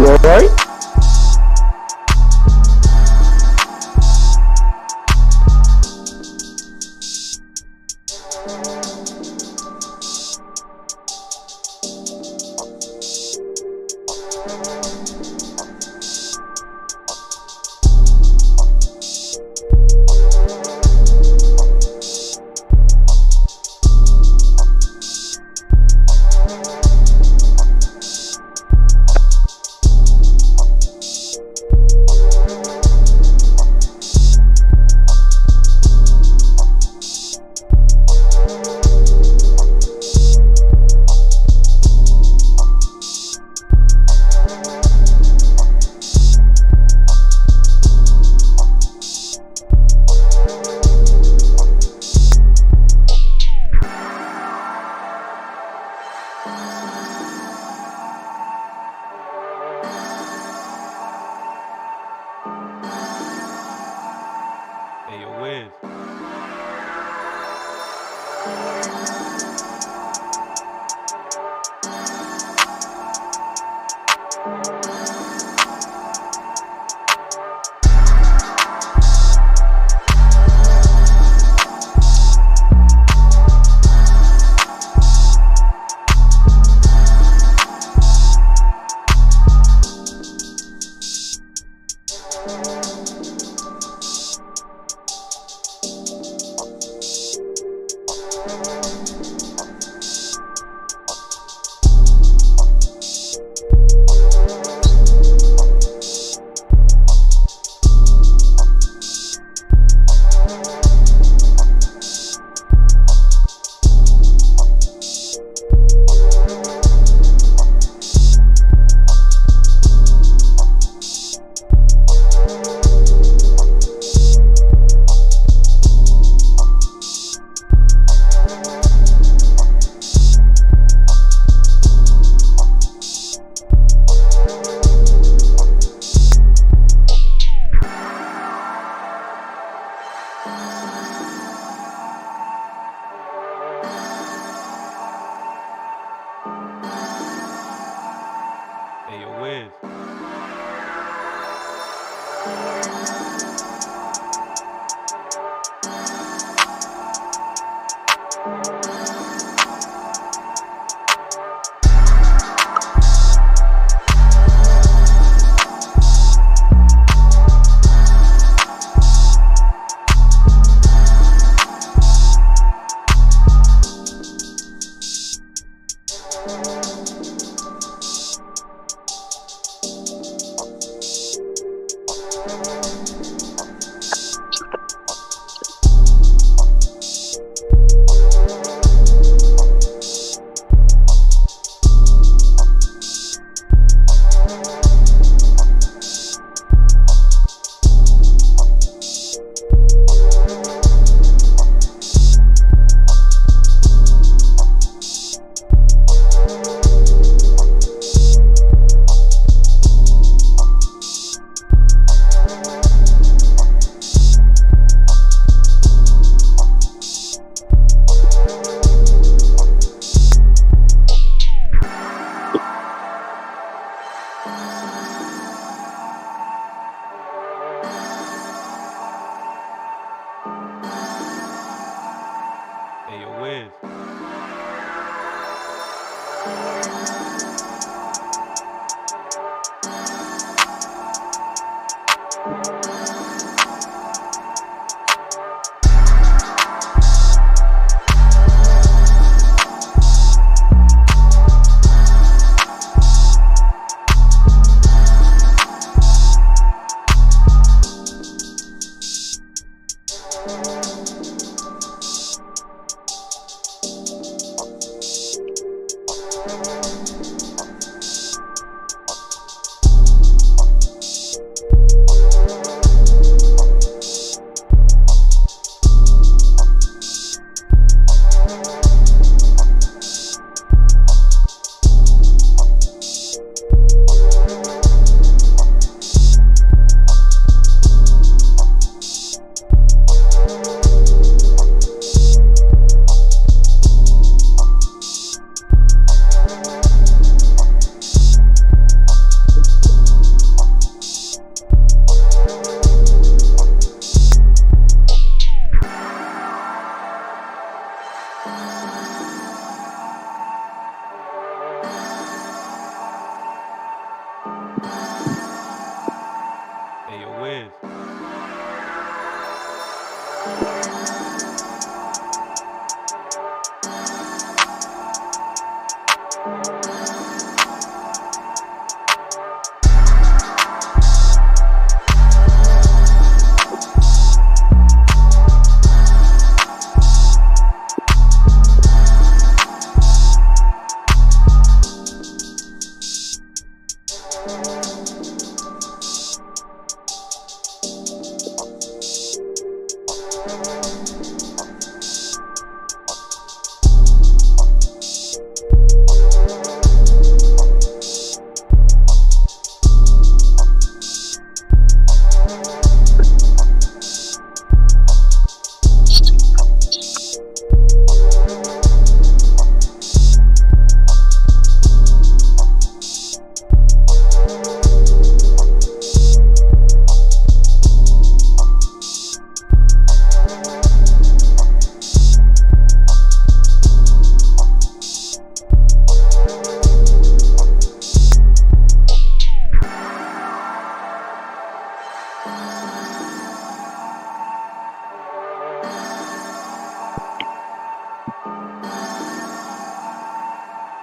you alright? Hey, yo, Wiz. Hey, yo, Wiz.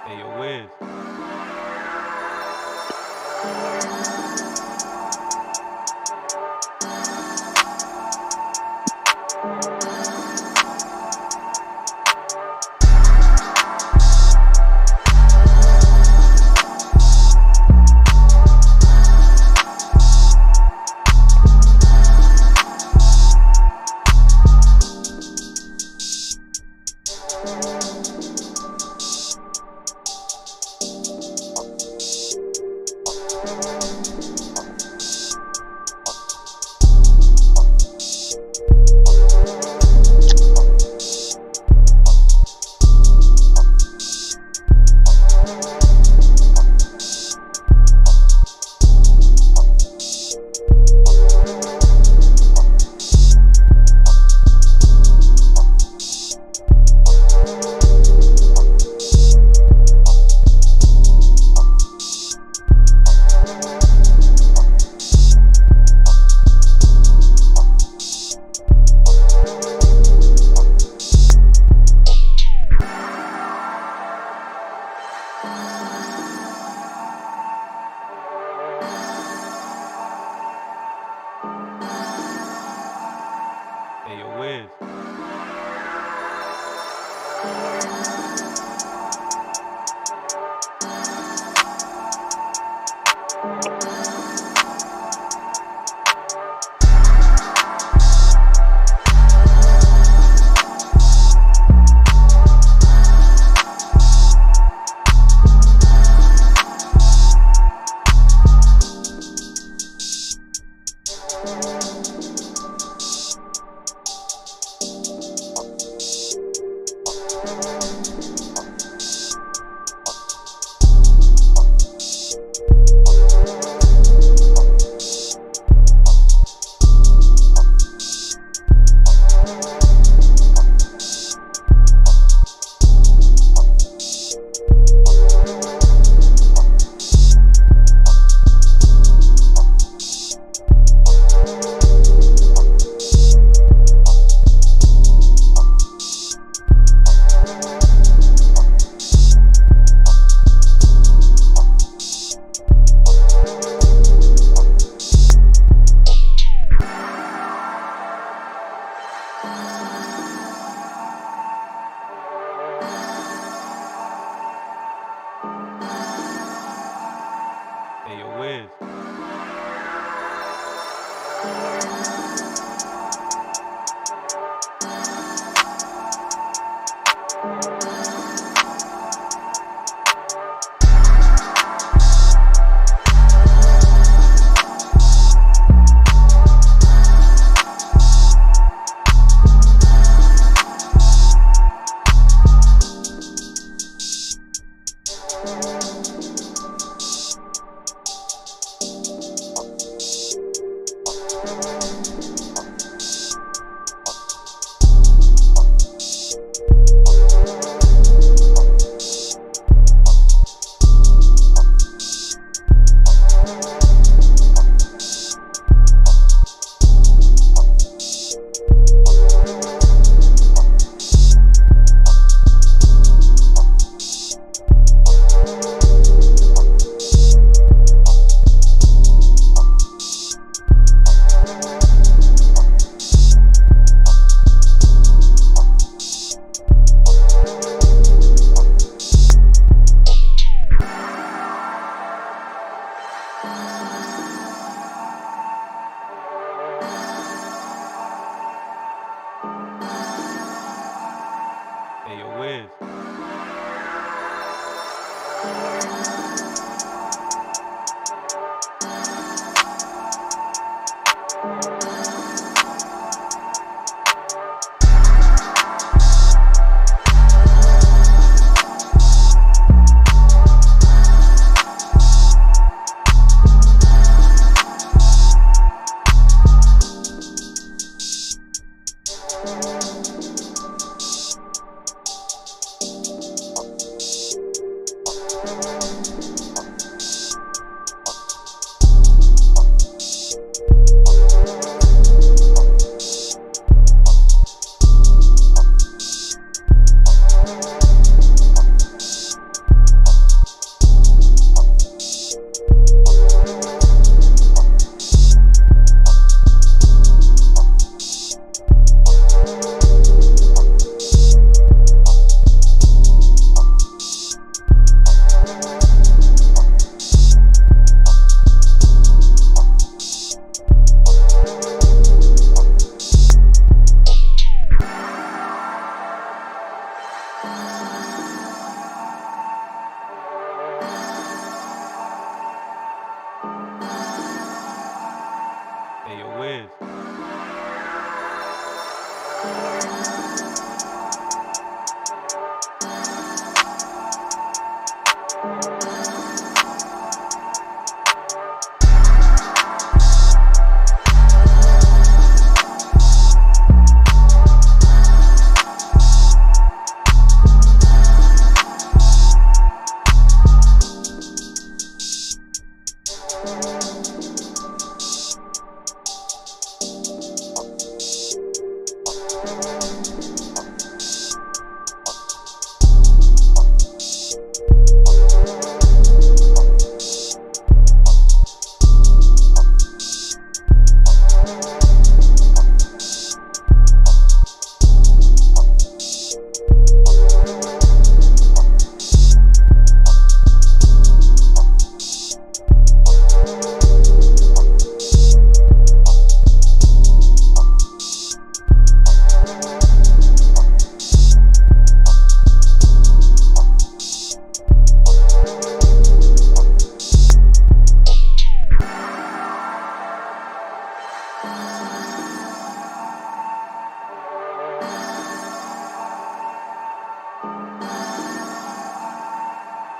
Hey, yo, Wiz. Hey, yo, Wiz. Hey, yo, Wiz.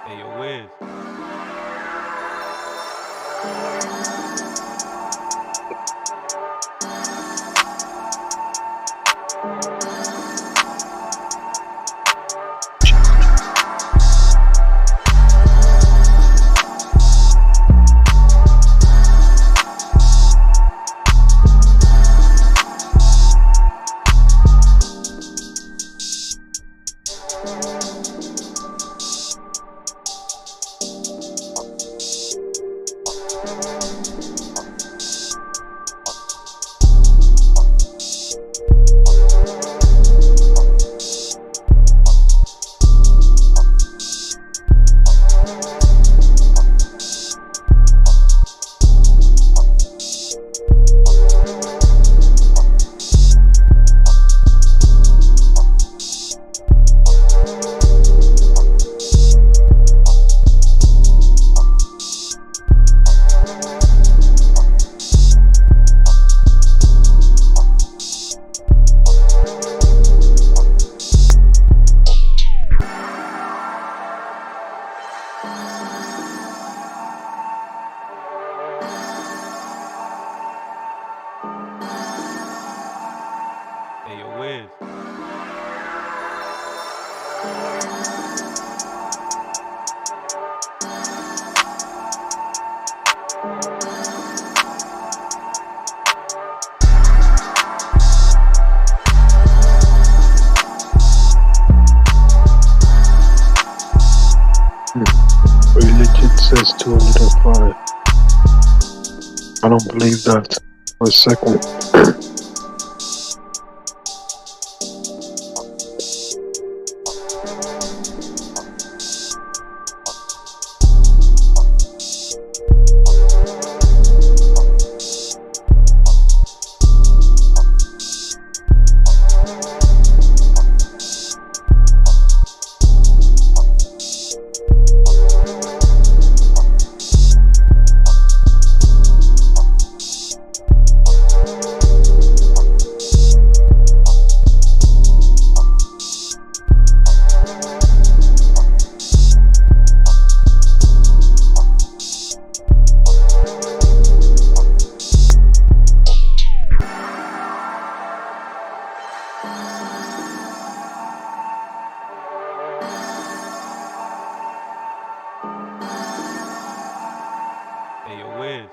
Hey, yo, Wiz. Hey, yo, Wiz. It legit says 205. I don't believe that for a second. Hey, yo, Wiz.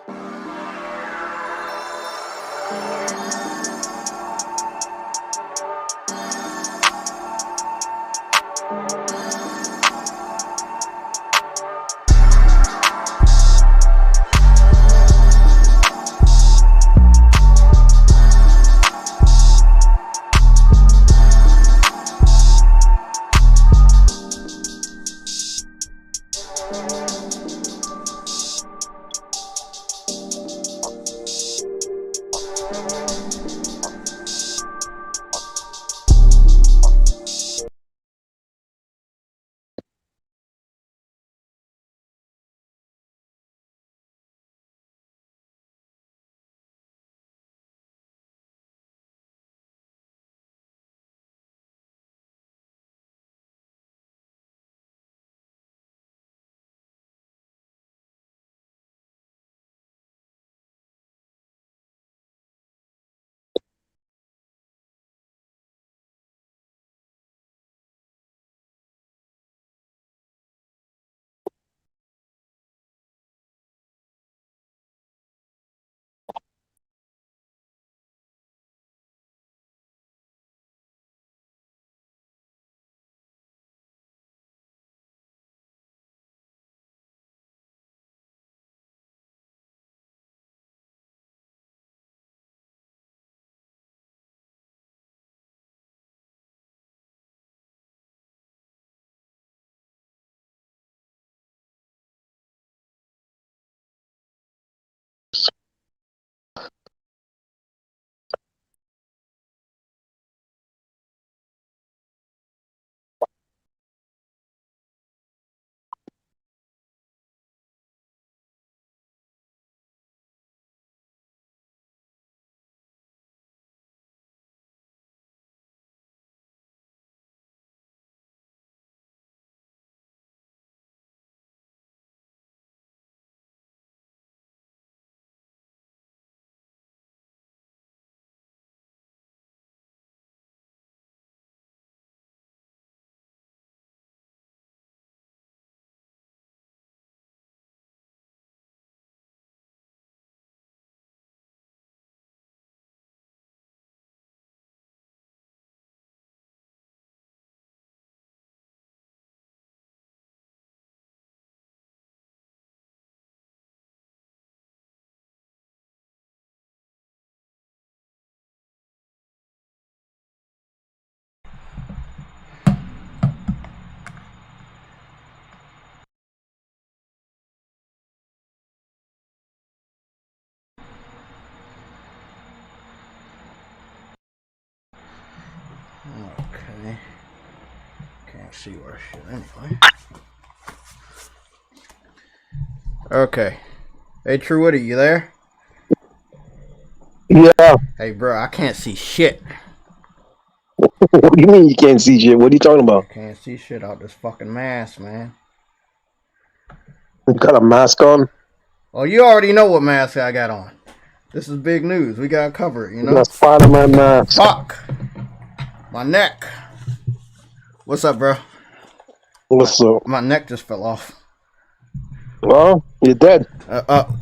Okay. Can't see where shit anyway. Okay. Hey, True Woody, you there? Yeah. Hey, bro, I can't see shit. What do you mean you can't see shit? What are you talking about? I can't see shit out this fucking mask, man. You got a mask on? Well, you already know what mask I got on. This is big news. We gotta cover it, you You know? got a Spider-Man mask. Fuck! My neck. What's up, bro? What's up? My neck just fell off. Well, you're dead.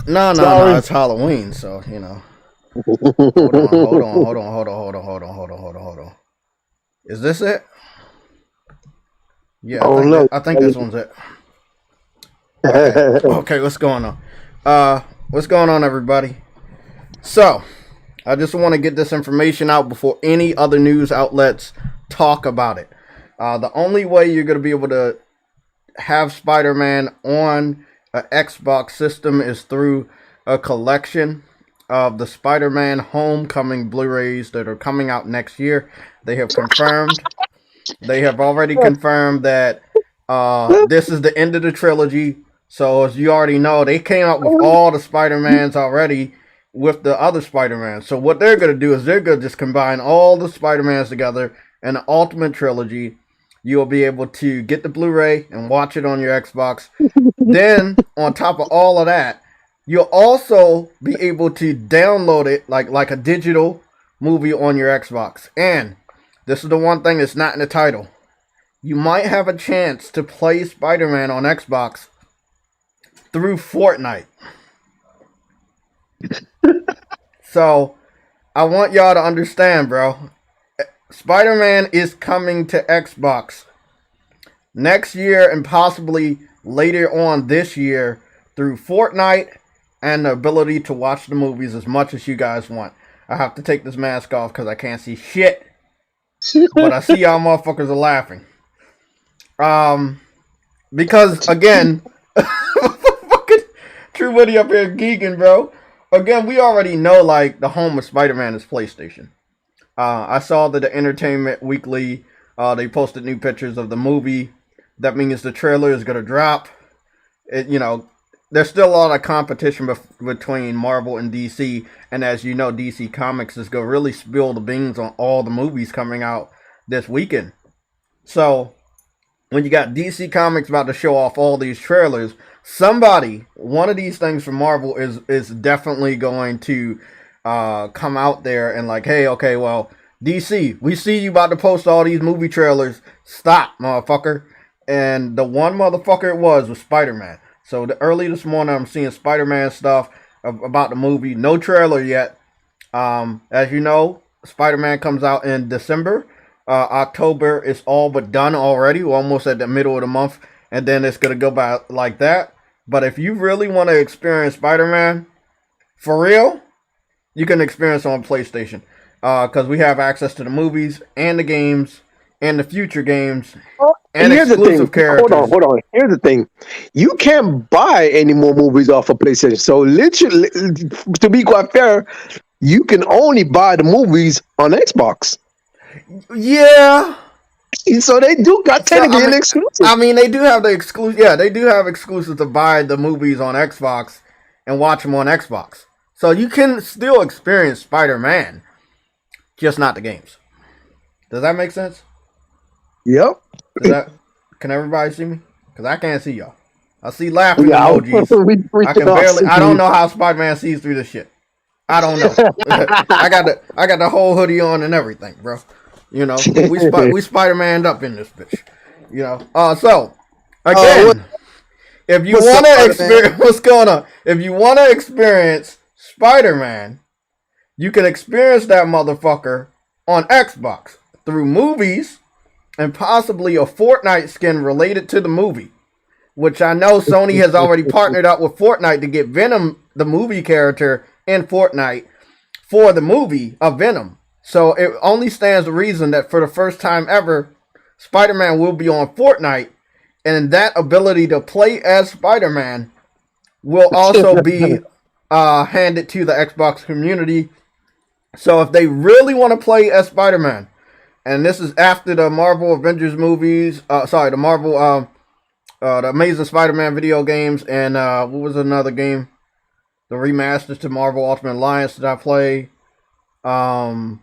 No, Sorry. it's Halloween, so, you know. Hold on. Is this it? Yeah, I think this one's it. Okay, what's going on? What's going on, everybody? So, I just want to get this information out before any other news outlets talk about it. The only way you're going to be able to have Spider-Man on an Xbox system is through a collection of the Spider-Man Homecoming Blu-rays that are coming out next year. They have already confirmed that this is the end of the trilogy. So as you already know, they came out with all the Spider-Mans already with the other Spider-Man. So what they're going to do is they're going to just combine all the Spider-Mans together in the Ultimate Trilogy. You'll be able to get the Blu-ray and watch it on your Xbox. Then, on top of all of that, you'll also be able to download it like a digital movie on your Xbox. And this is the one thing that's not in the title. You might have a chance to play Spider-Man on Xbox through Fortnite. So, I want y'all to understand, bro. Spider-Man is coming to Xbox next year and possibly later on this year through Fortnite and the ability to watch the movies as much as you guys want. I have to take this mask off because I can't see shit. But I see y'all motherfuckers are laughing. Because, again, fucking True Woody up here geeking, bro. Again, we already know, like, the home of Spider-Man is PlayStation. I saw that the Entertainment Weekly, they posted new pictures of the movie. That means the trailer is going to drop. There's still a lot of competition between Marvel and DC. And as you know, DC Comics is going to really spill the beans on all the movies coming out this weekend. So, when you got DC Comics about to show off all these trailers, one of these things from Marvel is definitely going to come out there and like, hey, okay, well, DC, we see you about to post all these movie trailers. Stop, motherfucker. And the one motherfucker it was Spider-Man. So early this morning, I'm seeing Spider-Man stuff about the movie. No trailer yet. As you know, Spider-Man comes out in December. October is all but done already. We're almost at the middle of the month. And then it's going to go by like that. But if you really want to experience Spider-Man, for real, you can experience it on PlayStation. Because we have access to the movies and the games and the future games and exclusive characters. Hold on. Here's the thing. You can't buy any more movies off of PlayStation. So literally, to be quite fair, you can only buy the movies on Xbox. Yeah. So they do got technically an exclusive. I mean, they do have the exclusive. Yeah, they do have exclusive to buy the movies on Xbox and watch them on Xbox. So you can still experience Spider-Man, just not the games. Does that make sense? Yep. Can everybody see me? Because I can't see y'all. I see laughing emojis. I don't know how Spider-Man sees through this shit. I don't know. I got the whole hoodie on and everything, bro. You know, we Spider-Man up in this bitch. You know. So again, if you want to experience what's going on, if you want to experience Spider-Man, you can experience that motherfucker on Xbox through movies and possibly a Fortnite skin related to the movie, which I know Sony has already partnered up with Fortnite to get Venom, the movie character, in Fortnite for the movie of Venom. So it only stands to reason that for the first time ever, Spider-Man will be on Fortnite, and that ability to play as Spider-Man will also be handed to the Xbox community. So if they really want to play as Spider-Man, and this is after the Marvel Avengers movies. The Marvel, the Amazing Spider-Man video games, and what was another game? The remasters to Marvel Ultimate Alliance that I play. Marvel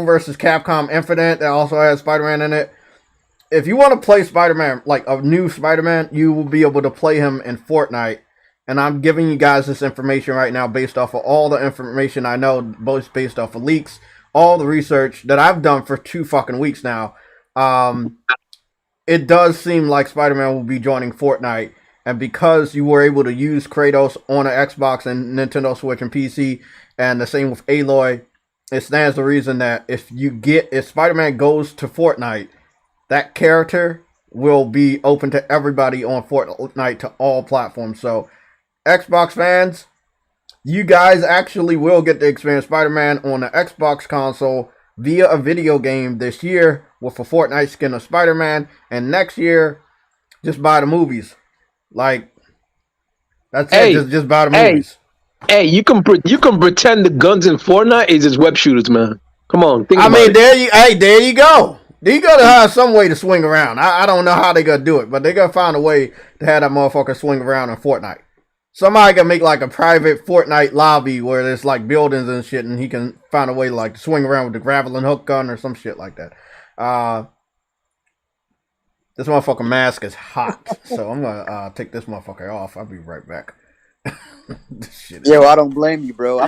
vs. Capcom Infinite that also has Spider-Man in it. If you want to play Spider-Man, like a new Spider-Man, you will be able to play him in Fortnite. And I'm giving you guys this information right now based off of all the information I know, both based off of leaks, all the research that I've done for 2 fucking weeks now. It does seem like Spider-Man will be joining Fortnite. And because you were able to use Kratos on an Xbox and Nintendo Switch and PC, and the same with Aloy, it stands to reason that if Spider-Man goes to Fortnite, that character will be open to everybody on Fortnite to all platforms. So, Xbox fans, you guys actually will get to experience Spider-Man on the Xbox console via a video game this year with a Fortnite skin of Spider-Man, and next year, just buy the movies. Like, that's it. Just buy the movies. Hey, you can pretend the guns in Fortnite is just web shooters, man. Come on, think about it. There you go. You gotta have some way to swing around. I don't know how they gonna do it, but they gotta find a way to have that motherfucker swing around in Fortnite. Somebody can make like a private Fortnite lobby where there's like buildings and shit, and he can find a way to like swing around with the grappling hook gun or some shit like that. This motherfucking mask is hot, so I'm gonna take this motherfucker off. I'll be right back. This shit I don't blame you, bro.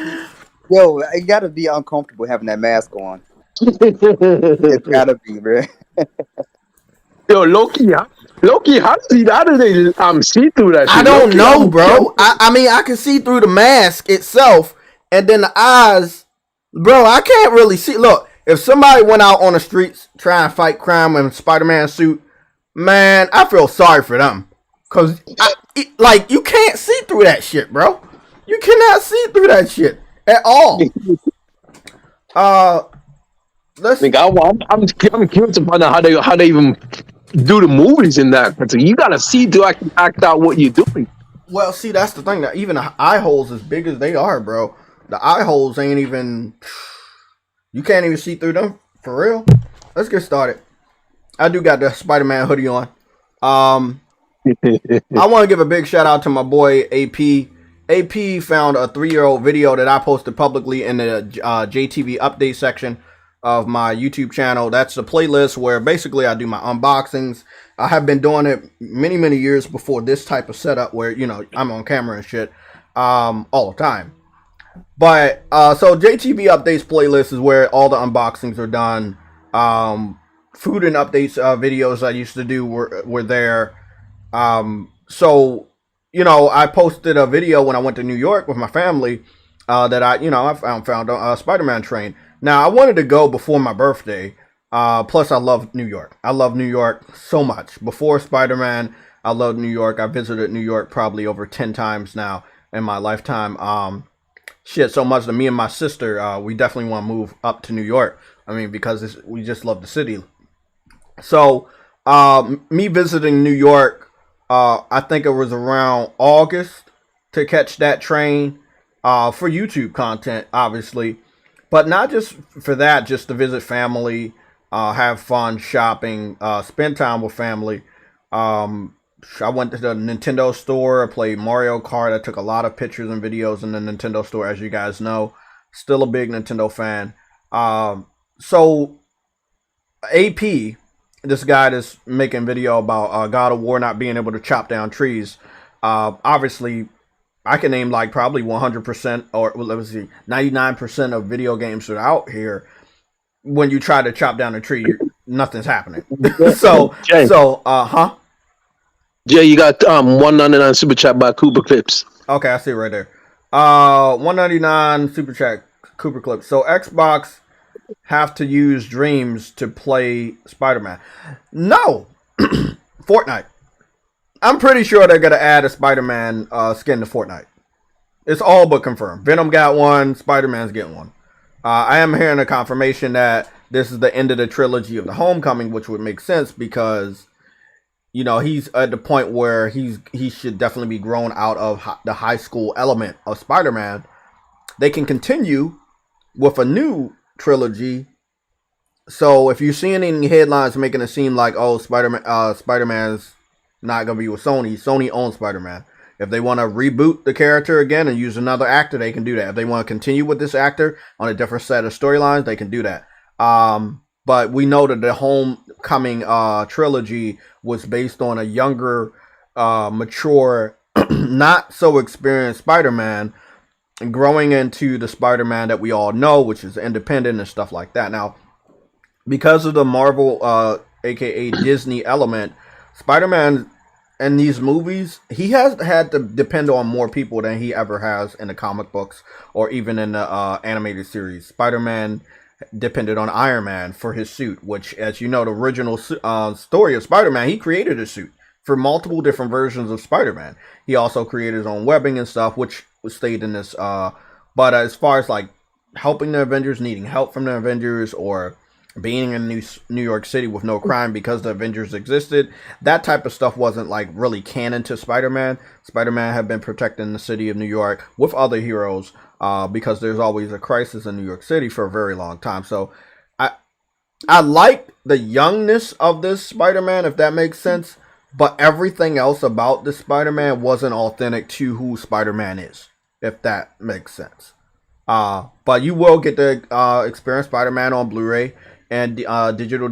It gotta be uncomfortable having that mask on. It's gotta be, bro. Yo, Loki, how do they see through that shit? I don't know, bro. I mean, I can see through the mask itself, and then the eyes, bro. I can't really see. Look, if somebody went out on the streets trying to fight crime in a Spider-Man suit, man, I feel sorry for them, cause you can't see through that shit, bro. You cannot see through that shit at all. I'm curious to find out how they even do the movies in that. So you gotta see to actually act out what you're doing. Well, see, that's the thing. That even the eye holes, as big as they are, bro, the eye holes ain't even. You can't even see through them for real. Let's get started. I do got the Spider-Man hoodie on. I want to give a big shout out to my boy AP. AP found a 3-year-old video that I posted publicly in the JTV update section of my YouTube channel. That's the playlist where basically I do my unboxings. I have been doing it many years before this type of setup where, you know, I'm on camera and shit all the time. But so JTV updates playlist is where all the unboxings are done. Food and updates videos I used to do were there. So, you know, I posted a video when I went to New York with my family that I found a Spider-Man train. Now, I wanted to go before my birthday. Plus, I love New York. I love New York so much. Before Spider-Man, I loved New York. I visited New York probably over 10 times now in my lifetime. Shit, so much that me and my sister, we definitely want to move up to New York. I mean, because we just love the city. So, me visiting New York, I think it was around August to catch that train for YouTube content, obviously. But not just for that, just to visit family, have fun shopping, spend time with family. I went to the Nintendo store, I played Mario Kart. I took a lot of pictures and videos in the Nintendo store, as you guys know. Still a big Nintendo fan. So, AP, this guy that's making video about God of War not being able to chop down trees. Obviously, I can name like probably 100% or let's see, 99% of video games that are out here. When you try to chop down a tree, nothing's happening. Jay, you got 199 super chat by Cooper Clips. Okay, I see it right there. 199 super chat Cooper Clips. So Xbox have to use Dreams to play Spider-Man. No, Fortnite. I'm pretty sure they're gonna add a Spider-Man skin to Fortnite. It's all but confirmed. Venom got one. Spider-Man's getting one. I am hearing a confirmation that this is the end of the trilogy of the Homecoming, which would make sense because, you know, he's at the point where he should definitely be grown out of the high school element of Spider-Man. They can continue with a new trilogy So if you're seeing any headlines making it seem like, oh, Spider-Man's not gonna be with Sony. Sony owns Spider-Man. If they want to reboot the character again and use another actor, they can do that. If they want to continue with this actor on a different set of storylines, they can do that. But we know that the Homecoming trilogy was based on a younger, mature, not so experienced Spider-Man growing into the Spider-Man that we all know, which is independent and stuff like that. Now, because of the Marvel, aka Disney element, Spider-Man in these movies, he has had to depend on more people than he ever has in the comic books or even in the animated series. Spider-Man depended on Iron Man for his suit, which, as you know, the original story of Spider-Man, he created a suit for multiple different versions of Spider-Man. He also created his own webbing and stuff, which stayed in this. But as far as like helping the Avengers, needing help from the Avengers, or being in New York City with no crime because the Avengers existed, that type of stuff wasn't like really canon to Spider-Man. Spider-Man had been protecting the city of New York with other heroes because there's always a crisis in New York City for a very long time. So I like the youngness of this Spider-Man, if that makes sense, but everything else about this Spider-Man wasn't authentic to who Spider-Man is, if that makes sense. But you will get to experience Spider-Man on Blu-ray and digital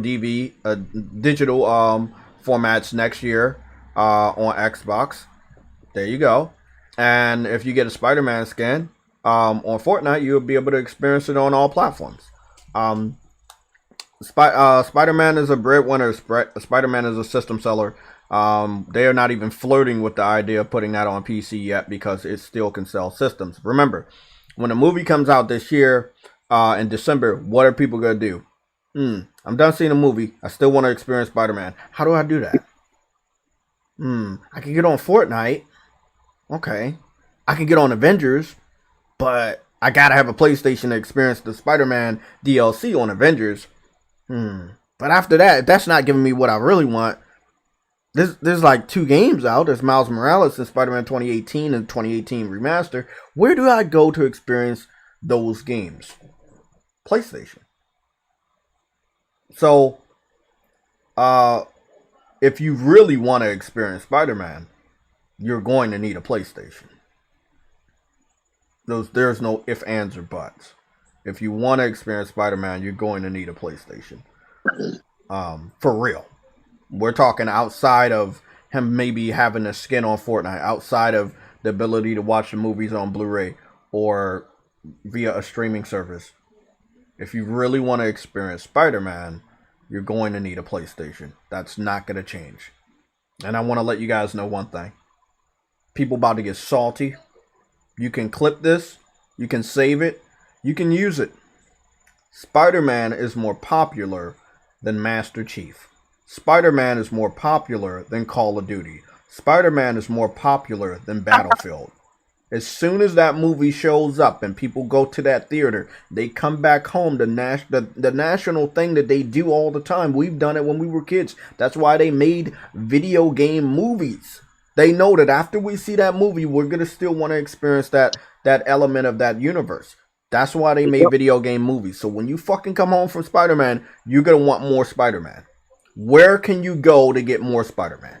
formats next year on Xbox. There you go. And if you get a Spider-Man skin on Fortnite, you'll be able to experience it on all platforms. Spider-Man is a breadwinner. Spider-Man is a system seller. They are not even flirting with the idea of putting that on PC yet because it still can sell systems. Remember, when a movie comes out this year in December, what are people going to do? I'm done seeing a movie. I still want to experience Spider-Man. How do I do that? I can get on Fortnite. Okay. I can get on Avengers, but I gotta have a PlayStation to experience the Spider-Man DLC on Avengers. But after that, if that's not giving me what I really want, there's like 2 games out. There's Miles Morales and Spider-Man 2018 and 2018 Remaster. Where do I go to experience those games? PlayStation. So, if you really want to experience Spider-Man, you're going to need a PlayStation. There's no ifs, ands, or buts. If you want to experience Spider-Man, you're going to need a PlayStation. For real. We're talking outside of him maybe having a skin on Fortnite, outside of the ability to watch the movies on Blu-ray or via a streaming service. If you really want to experience Spider-Man, you're going to need a PlayStation. That's not going to change. And I want to let you guys know one thing. People about to get salty. You can clip this. You can save it. You can use it. Spider-Man is more popular than Master Chief. Spider-Man is more popular than Call of Duty. Spider-Man is more popular than Battlefield. As soon as that movie shows up and people go to that theater, they come back home. The national thing that they do all the time. We've done it when we were kids. That's why they made video game movies. They know that after we see that movie, we're going to still want to experience that element of that universe. That's why they made video game movies. So when you fucking come home from Spider-Man, you're going to want more Spider-Man. Where can you go to get more Spider-Man?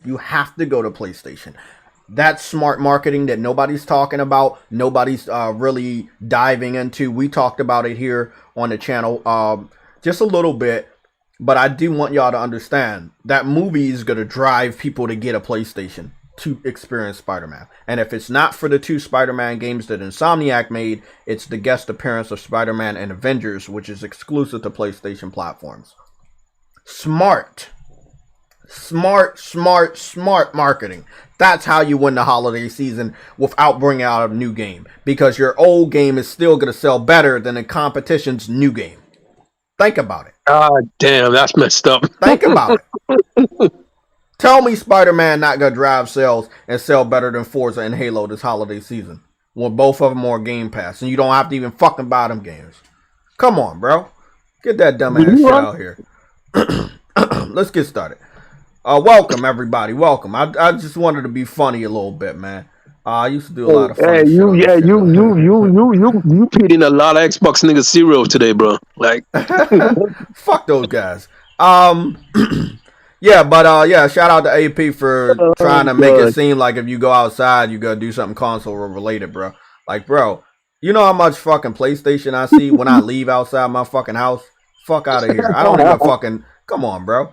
You have to go to PlayStation. That's smart marketing that nobody's talking about. Nobody's really diving into. We talked about it here on the channel just a little bit. But I do want y'all to understand that movie is going to drive people to get a PlayStation to experience Spider-Man. And if it's not for the 2 Spider-Man games that Insomniac made, it's the guest appearance of Spider-Man and Avengers, which is exclusive to PlayStation platforms. Smart marketing. That's how you win the holiday season without bringing out a new game. Because your old game is still going to sell better than the competition's new game. Think about it. Damn, that's messed up. Think about it. Tell me Spider-Man not going to drive sales and sell better than Forza and Halo this holiday season. When both of them are Game Pass. And you don't have to even fucking buy them games. Come on, bro. Get that dumbass shit out here. Let's get started. Welcome, everybody. Welcome. I just wanted to be funny a little bit, man. I used to do a lot of Hey, funny shit on this shit. you eating a lot of Xbox nigga cereal today, bro. Like, Fuck those guys. Um, yeah, but yeah, shout out to AP for trying to make it God. seem like if you go outside, you gotta do something console related, bro. Like, bro, you know how much fucking PlayStation I see when I leave outside my fucking house? Fuck out of here. I don't even fucking. Come on, bro.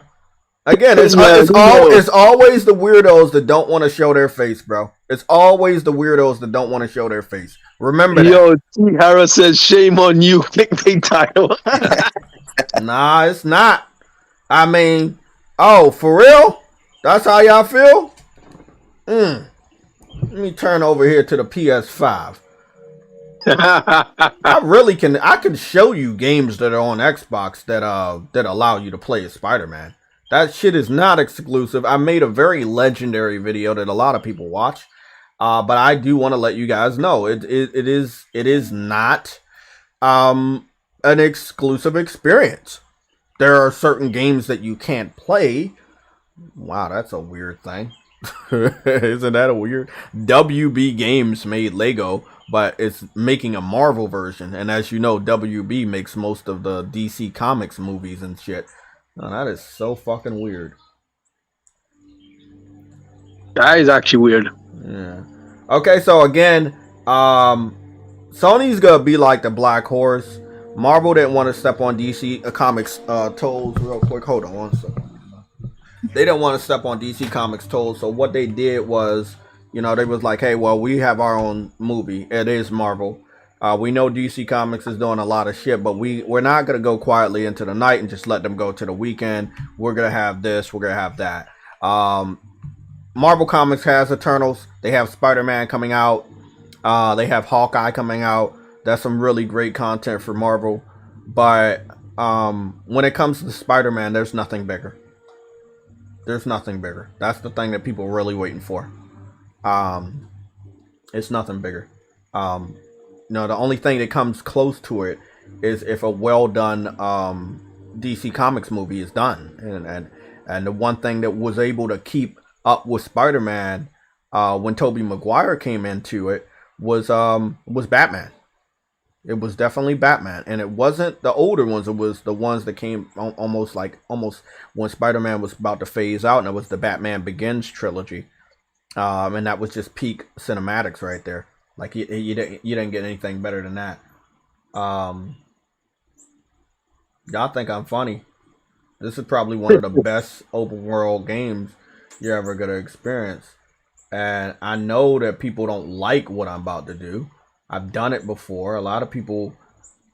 Again, Man, you know, it's always the weirdos that don't want to show their face, bro. It's always the weirdos that don't want to show their face. Remember that. yo, T. Harris says, shame on you, clickbait title. Nah, it's not. I mean, oh, for real? That's how y'all feel? Let me turn over here to the PS5. I can show you games that are on Xbox that allow you to play as Spider-Man. That shit is not exclusive. I made a very legendary video that a lot of people watch. But I do want to let you guys know it is not an exclusive experience. There are certain games that you can't play. Wow, that's a weird thing. Isn't that a weird? WB Games made Lego, but it's making a Marvel version. And as you know, WB makes most of the DC Comics movies and shit. Oh, that is so fucking weird. That is actually weird. Yeah. Okay, so again, Sony's gonna be like the black horse. Marvel didn't want to step on DC Comics toes real quick. Hold on one second. They didn't want to step on DC Comics toes, so what they did was, you know, they was like, hey, well, we have our own movie. It is Marvel. We know DC Comics is doing a lot of shit, but we're not gonna go quietly into the night and just let them go to the weekend. We're gonna have this. We're gonna have that. Marvel Comics has Eternals. They have Spider-Man coming out. They have Hawkeye coming out. That's some really great content for Marvel. But when it comes to Spider-Man, there's nothing bigger. There's nothing bigger. That's the thing that people are really waiting for. It's nothing bigger. No, the only thing that comes close to it is if a well done DC Comics movie is done. And the one thing that was able to keep up with Spider-Man when Tobey Maguire came into it was Batman. It was definitely Batman, and it wasn't the older ones. It was the ones that came almost when Spider-Man was about to phase out, and it was the Batman Begins trilogy, and that was just peak cinematics right there. Like you didn't get anything better than that. Y'all think I'm funny? This is probably one of the best open world games you're ever gonna experience, and I know that people don't like what I'm about to do. I've done it before. A lot of people,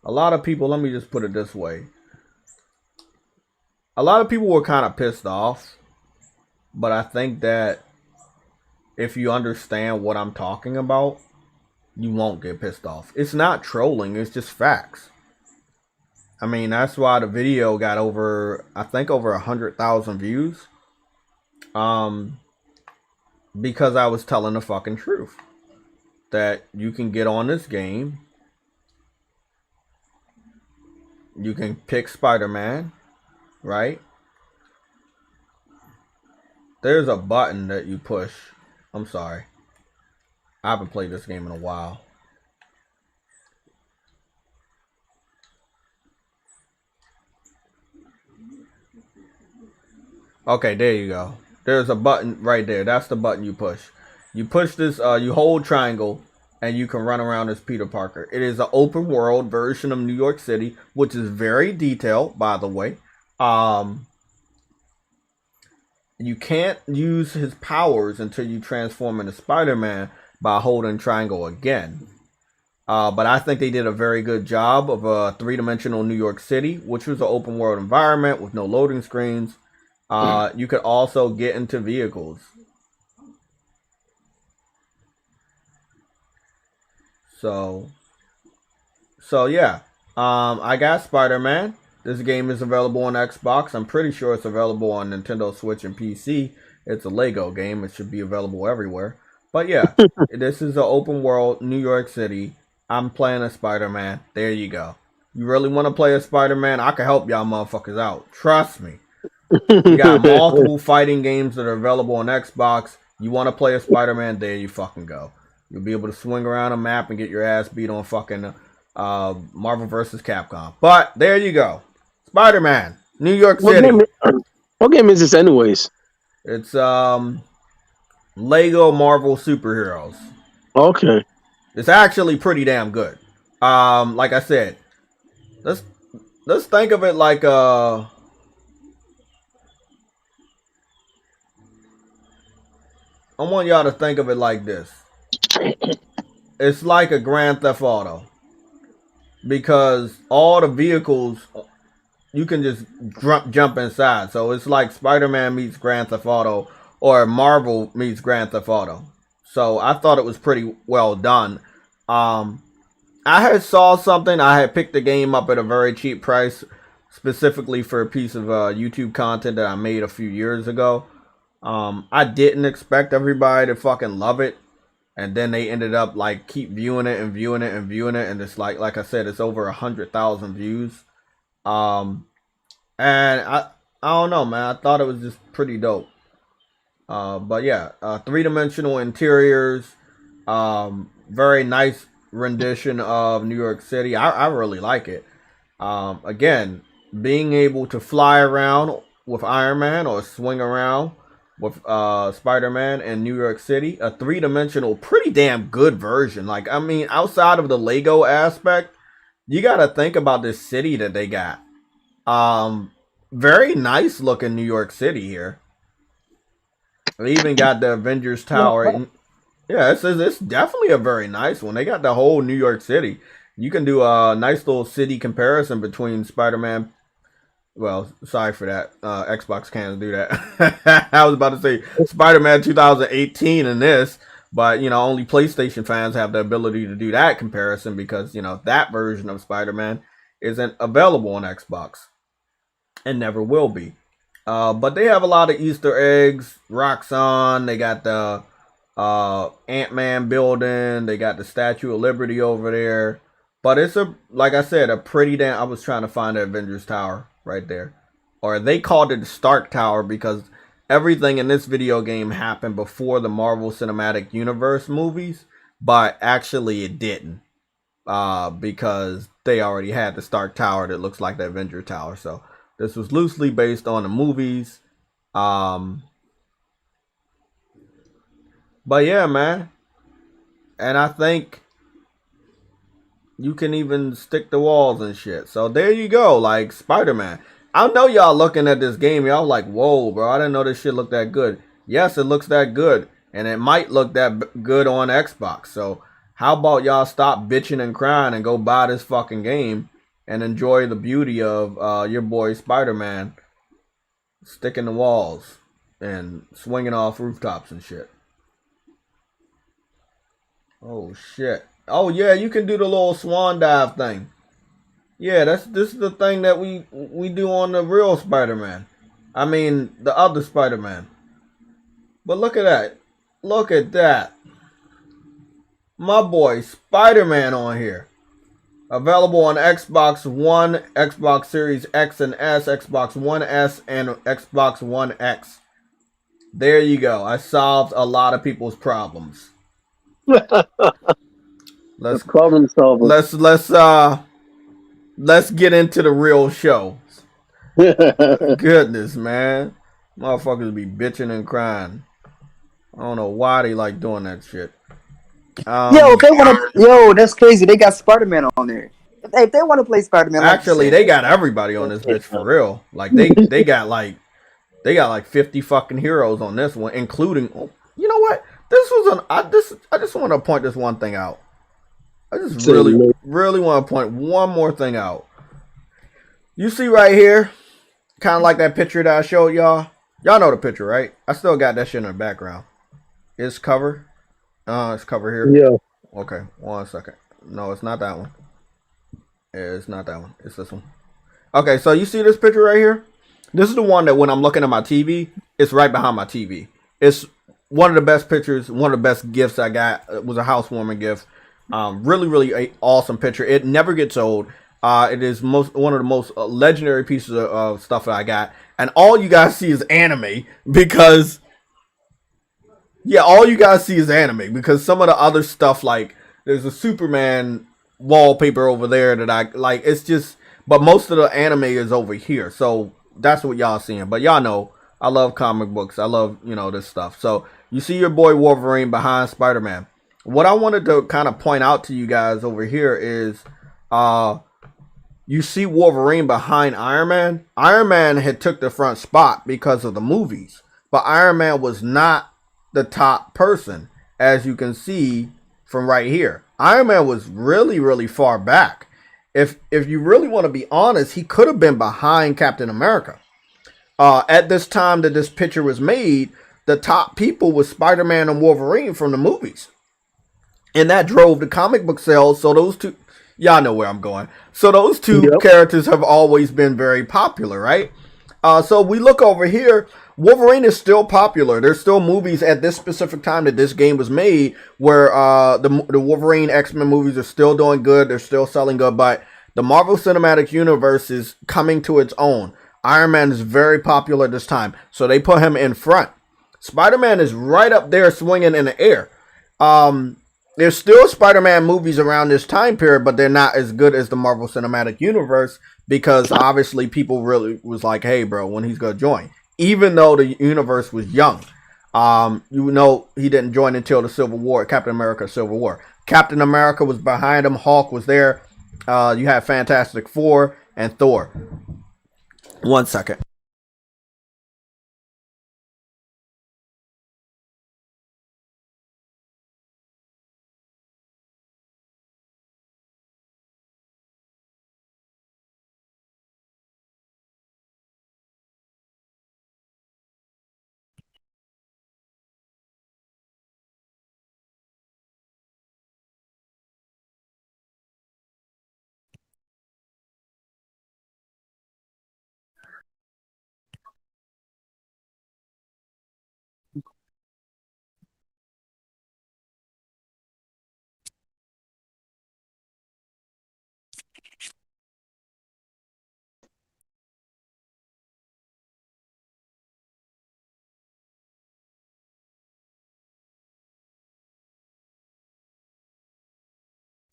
let me just put it this way. A lot of people were kind of pissed off, but I think that if you understand what I'm talking about, you won't get pissed off. It's not trolling, it's just facts. I mean, that's why the video got over 100,000 views. Because I was telling the fucking truth. That you can get on this game. You can pick Spider-Man, right? There's a button that you push. I'm sorry. I haven't played this game in a while. Okay, there you go. There's a button right there. That's the button you push. You push this, you hold triangle, and you can run around as Peter Parker. It is an open world version of New York City, which is very detailed, by the way. You can't use his powers until you transform into Spider-Man by holding triangle again. But I think they did a very good job of a three-dimensional New York City, which was an open world environment with no loading screens. You could also get into vehicles. So yeah. I got Spider-Man. This game is available on Xbox. I'm pretty sure it's available on Nintendo Switch and PC. It's a Lego game. It should be available everywhere. But yeah, this is an open world New York City. I'm playing a Spider-Man. There you go. You really want to play a Spider-Man? I can help y'all motherfuckers out. Trust me. You got multiple fighting games that are available on Xbox. You want to play a Spider-Man? There you fucking go. You'll be able to swing around a map and get your ass beat on fucking Marvel vs. Capcom. But there you go. Spider-Man, New York City. What game is this anyways? It's Lego Marvel superheroes. Okay. It's actually pretty damn good. Like I said, let's think of it like I want y'all to think of it like this. It's like a Grand Theft Auto. Because all the vehicles you can just jump inside. So it's like Spider-Man meets Grand Theft Auto or Marvel meets Grand Theft Auto. So I thought it was pretty well done. I had saw something. I had picked the game up at a very cheap price, specifically for a piece of YouTube content that I made a few years ago. I didn't expect everybody to fucking love it. And then they ended up like keep viewing it and viewing it and viewing it. And it's like I said, it's over 100,000 views. And I don't know, man. I thought it was just pretty dope. But yeah, 3-dimensional interiors, very nice rendition of New York City. I really like it. Again, being able to fly around with Iron Man or swing around with Spider-Man in New York City, a 3-dimensional, pretty damn good version. Like, I mean, outside of the Lego aspect, you gotta think about this city that they got. Very nice looking New York City here. They even got the Avengers Tower. Yeah, it's definitely a very nice one. They got the whole New York City. You can do a nice little city comparison between Spider-Man. Well, sorry for that. Xbox can't do that. I was about to say Spider-Man 2018 and this, but you know, only PlayStation fans have the ability to do that comparison because you know that version of Spider-Man isn't available on Xbox and never will be. But they have a lot of Easter eggs. Roxxon. They got the Ant-Man building. They got the Statue of Liberty over there. But it's like I said, a pretty damn. I was trying to find the Avengers Tower right there, or they called it the Stark Tower because everything in this video game happened before the Marvel Cinematic Universe movies, but actually it didn't, because they already had the Stark Tower that looks like the Avenger Tower. So this was loosely based on the movies. But yeah, man, and I think you can even stick the walls and shit. So there you go, like Spider-Man. I know y'all looking at this game, y'all like, whoa, bro, I didn't know this shit looked that good. Yes, it looks that good, and it might look that good on Xbox. So how about y'all stop bitching and crying and go buy this fucking game and enjoy the beauty of your boy Spider-Man sticking the walls and swinging off rooftops and shit. Oh shit. Oh yeah, you can do the little swan dive thing. Yeah, this is the thing that we do on the real Spider-Man. I mean, the other Spider-Man. But look at that. Look at that. My boy Spider-Man on here. Available on Xbox One, Xbox Series X and S, Xbox One S, and Xbox One X. There you go. I solved a lot of people's problems. Let's problem solving. Let's get into the real show. Goodness, man. Motherfuckers be bitching and crying. I don't know why they like doing that shit. That's crazy. They got Spider-Man on there. If they want to play Spider-Man, actually, they got everybody on this bitch for real. Like they got like 50 fucking heroes on this one, including. You know what? This was I just want to point this one thing out. I just really want to point one more thing out. You see right here, kind of like that picture that I showed y'all. Y'all know the picture, right? I still got that shit in the background. It's cover. It's cover here. Yeah. Okay, 1 second. No, it's not that one. It's not that one. It's this one. Okay, so you see this picture right here? This is the one that when I'm looking at my TV, it's right behind my TV. It's one of the best pictures, one of the best gifts I got. It was a housewarming gift. Really awesome picture. It never gets old. It is one of the most legendary pieces of stuff that I got. And all you guys see is anime because Yeah, all you guys see is anime because some of the other stuff, like there's a Superman wallpaper over there that I like. It's just, but most of the anime is over here, so that's what y'all seeing. But y'all know I love comic books. I love this stuff. So you see your boy Wolverine behind Spider Man. What I wanted to kind of point out to you guys over here is, you see Wolverine behind Iron Man. Iron Man had took the front spot because of the movies, but Iron Man was not the top person, as you can see from right here. Iron Man was really, really far back. If you really want to be honest, he could have been behind Captain America. At this time that this picture was made, the top people was Spider-Man and Wolverine from the movies. And that drove the comic book sales. So those two, y'all know where I'm going. So those two characters have always been very popular, right? So we look over here. Wolverine is still popular. There's still movies at this specific time that this game was made where the Wolverine X-Men movies are still doing good. They're still selling good. But the Marvel Cinematic Universe is coming to its own. Iron Man is very popular this time. So they put him in front. Spider-Man is right up there swinging in the air. There's still Spider-Man movies around this time period, but they're not as good as the Marvel Cinematic Universe because obviously people really was like, hey, bro, when he's going to join. Even though the universe was young. He didn't join until the Civil War, Captain America Civil War. Captain America was behind him. Hulk was there. You had Fantastic Four and Thor. 1 second.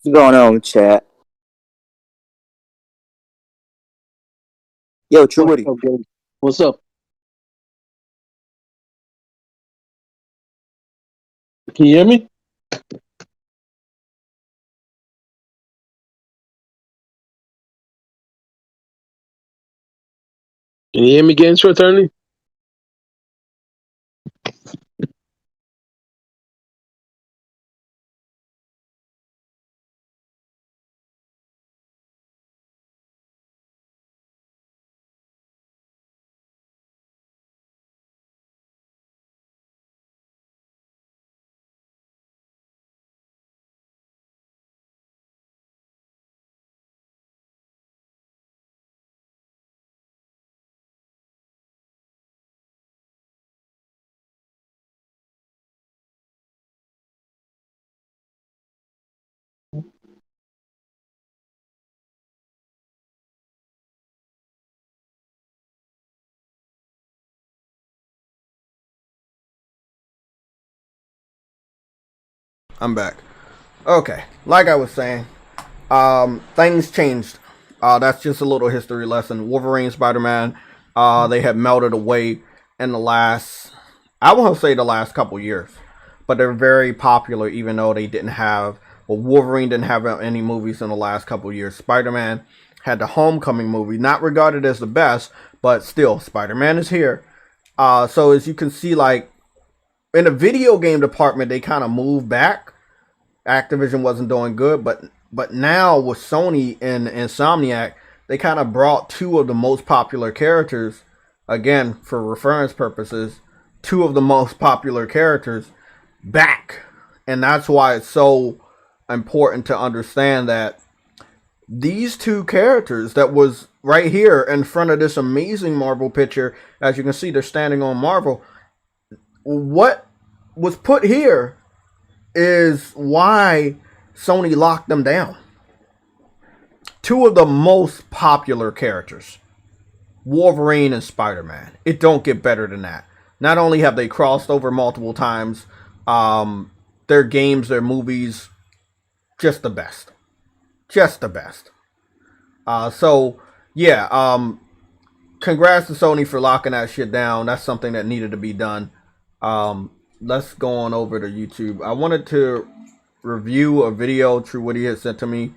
What's going on, chat? Yo, True Woody. Okay. What's up? Can you hear me? Can you hear me again, short attorney? I'm back. Okay. Like I was saying, things changed. That's just a little history lesson. Wolverine, Spider-Man, they have melted away in the last, I won't say the last couple years, but they're very popular even though they didn't have, well, Wolverine didn't have any movies in the last couple years. Spider-Man had the Homecoming movie, not regarded as the best, but still, Spider-Man is here. So as you can see, like, in the video game department, they kind of moved back. Activision wasn't doing good, but now with Sony and Insomniac, they kind of brought two of the most popular characters, again, for reference purposes, two of the most popular characters back. And that's why it's so important to understand that these two characters that was right here in front of this amazing Marvel picture, as you can see, they're standing on Marvel. What was put here is why Sony locked them down. Two of the most popular characters, Wolverine and Spider-Man. It don't get better than that. Not only have they crossed over multiple times, their games, their movies, just the best. Just the best. So yeah, congrats to Sony for locking that shit down. That's something that needed to be done. Let's go on over to YouTube. I wanted to review a video True Woody had sent to me.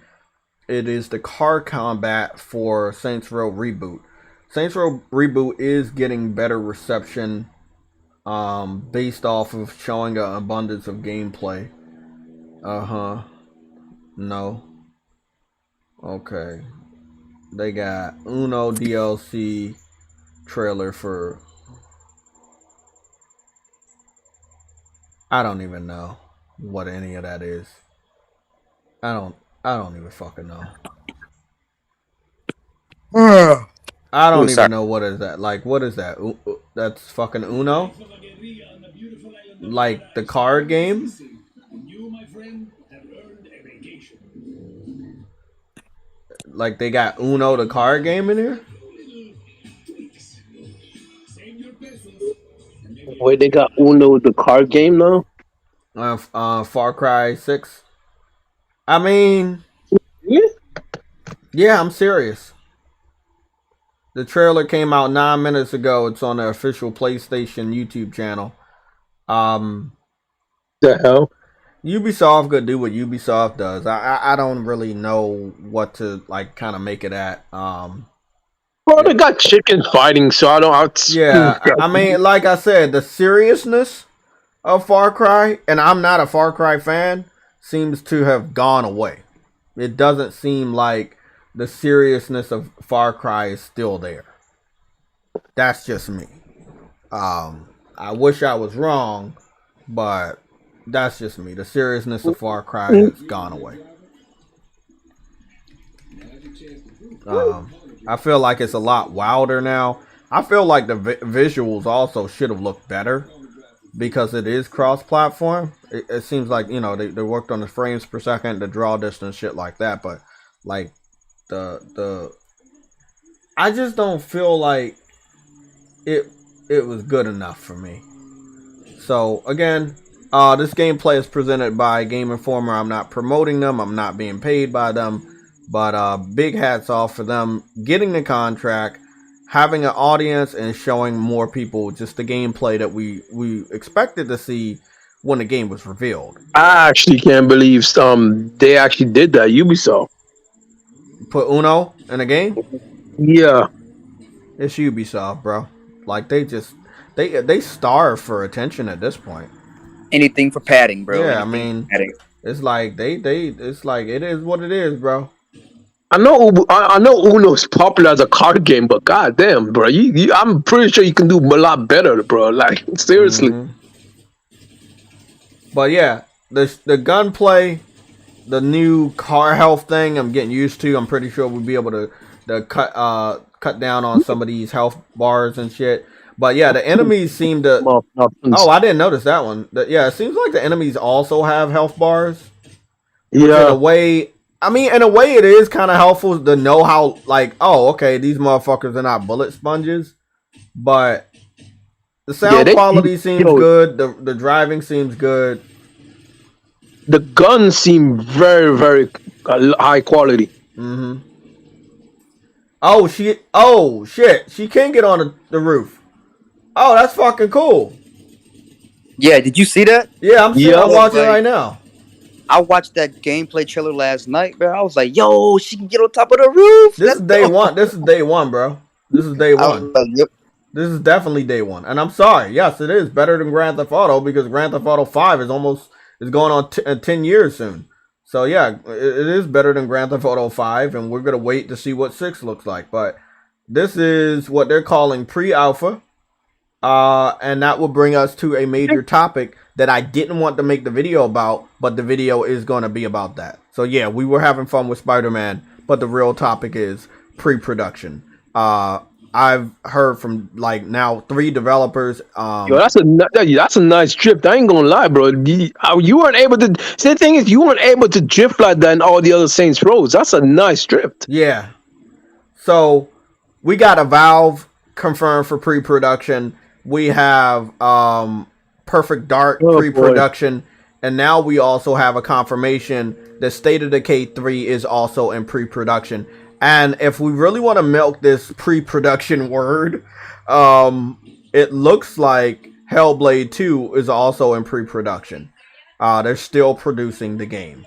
It is the car combat for Saints Row Reboot. Saints Row Reboot is getting better reception based off of showing an abundance of gameplay. No. Okay. They got Uno DLC trailer for... I don't even know what any of that is. I don't even fucking know. I don't even know what is that. Like, what is that? That's fucking Uno? Like the card game? Like they got Uno the card game in here? Wait, they got Uno the card game now? Far Cry 6. I mean, yeah, I'm serious. The trailer came out 9 minutes ago. It's on the official PlayStation YouTube channel. The hell? Ubisoft could do what Ubisoft does. I don't really know what to like kind of make it at. Well, they got chicken fighting, so I don't. Yeah, I mean, like I said, the seriousness of Far Cry, and I'm not a Far Cry fan, seems to have gone away. It doesn't seem like the seriousness of Far Cry is still there. That's just me. I wish I was wrong, but that's just me. The seriousness of Far Cry has gone away. I feel like it's a lot wilder now. I feel like the visuals also should have looked better because it is cross-platform. It seems like, you know, they worked on the frames per second, the draw distance, shit like that. But like the I just don't feel like it was good enough for me. So again, this gameplay is presented by Game Informer. I'm not promoting them. I'm not being paid by them. But big hats off for them getting the contract, having an audience, and showing more people just the gameplay that we expected to see when the game was revealed. I actually can't believe they actually did that. Ubisoft put Uno in a game. Yeah, it's Ubisoft, bro. Like they starve for attention at this point. Anything for padding, bro. Yeah, I mean, it's like it's like it is what it is, bro. I know Uno's popular as a card game, but goddamn, bro, I'm pretty sure you can do a lot better, bro. Like seriously. Mm-hmm. But yeah, the gunplay, the new car health thing, I'm getting used to. I'm pretty sure we'll be able to cut down on some of these health bars and shit. But yeah, the enemies seem to. Oh, I didn't notice that one. Yeah, it seems like the enemies also have health bars. Yeah. In a way, I mean, in a way, it is kind of helpful to know how, like, oh, okay, these motherfuckers are not bullet sponges. But the sound quality seems good. The driving seems good. The guns seem very, very high quality. Mm-hmm. Oh shit! She can get on the roof. Oh, that's fucking cool. Yeah, did you see that? Yeah, I'm watching it right now. I watched that gameplay trailer last night, bro. I was like, yo, she can get on top of the roof. This is day one. This is day one, bro. This is day one. Yep. This is definitely day one. And I'm sorry. Yes, it is better than Grand Theft Auto because Grand Theft Auto 5 is going on 10 years soon. So yeah, it is better than Grand Theft Auto 5, and we're going to wait to see what 6 looks like. But this is what they're calling pre-alpha. And that will bring us to a major topic that I didn't want to make the video about, but the video is going to be about that. So yeah, we were having fun with Spider-Man, but the real topic is pre-production. I've heard from like now 3 developers. Yo, that's a nice drift. I ain't gonna lie, bro. You weren't able to. See, the thing is, you weren't able to drift like that in all the other Saints Rows. That's a nice drift. Yeah. So we got a Valve confirmed for pre-production. we have Perfect Dark Oh boy. pre-production, and now we also have a confirmation that State of Decay 3 is also in pre-production. And if we really want to milk this pre-production word, it looks like Hellblade 2 is also in pre-production. They're still producing the game.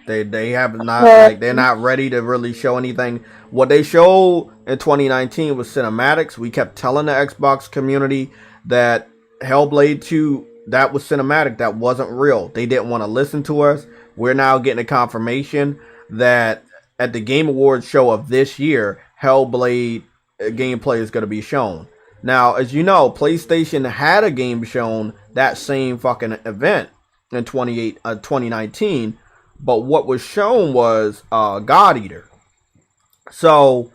They have not, like, they're not ready to really show anything. What they showed in 2019 was cinematics. We kept telling the Xbox community that Hellblade 2, that was cinematic, that wasn't real. They didn't want to listen to us. We're now getting a confirmation that at the Game Awards show of this year, Hellblade gameplay is going to be shown. Now, as you know, PlayStation had a game shown that same fucking event in 2019, but what was shown was God Eater. So,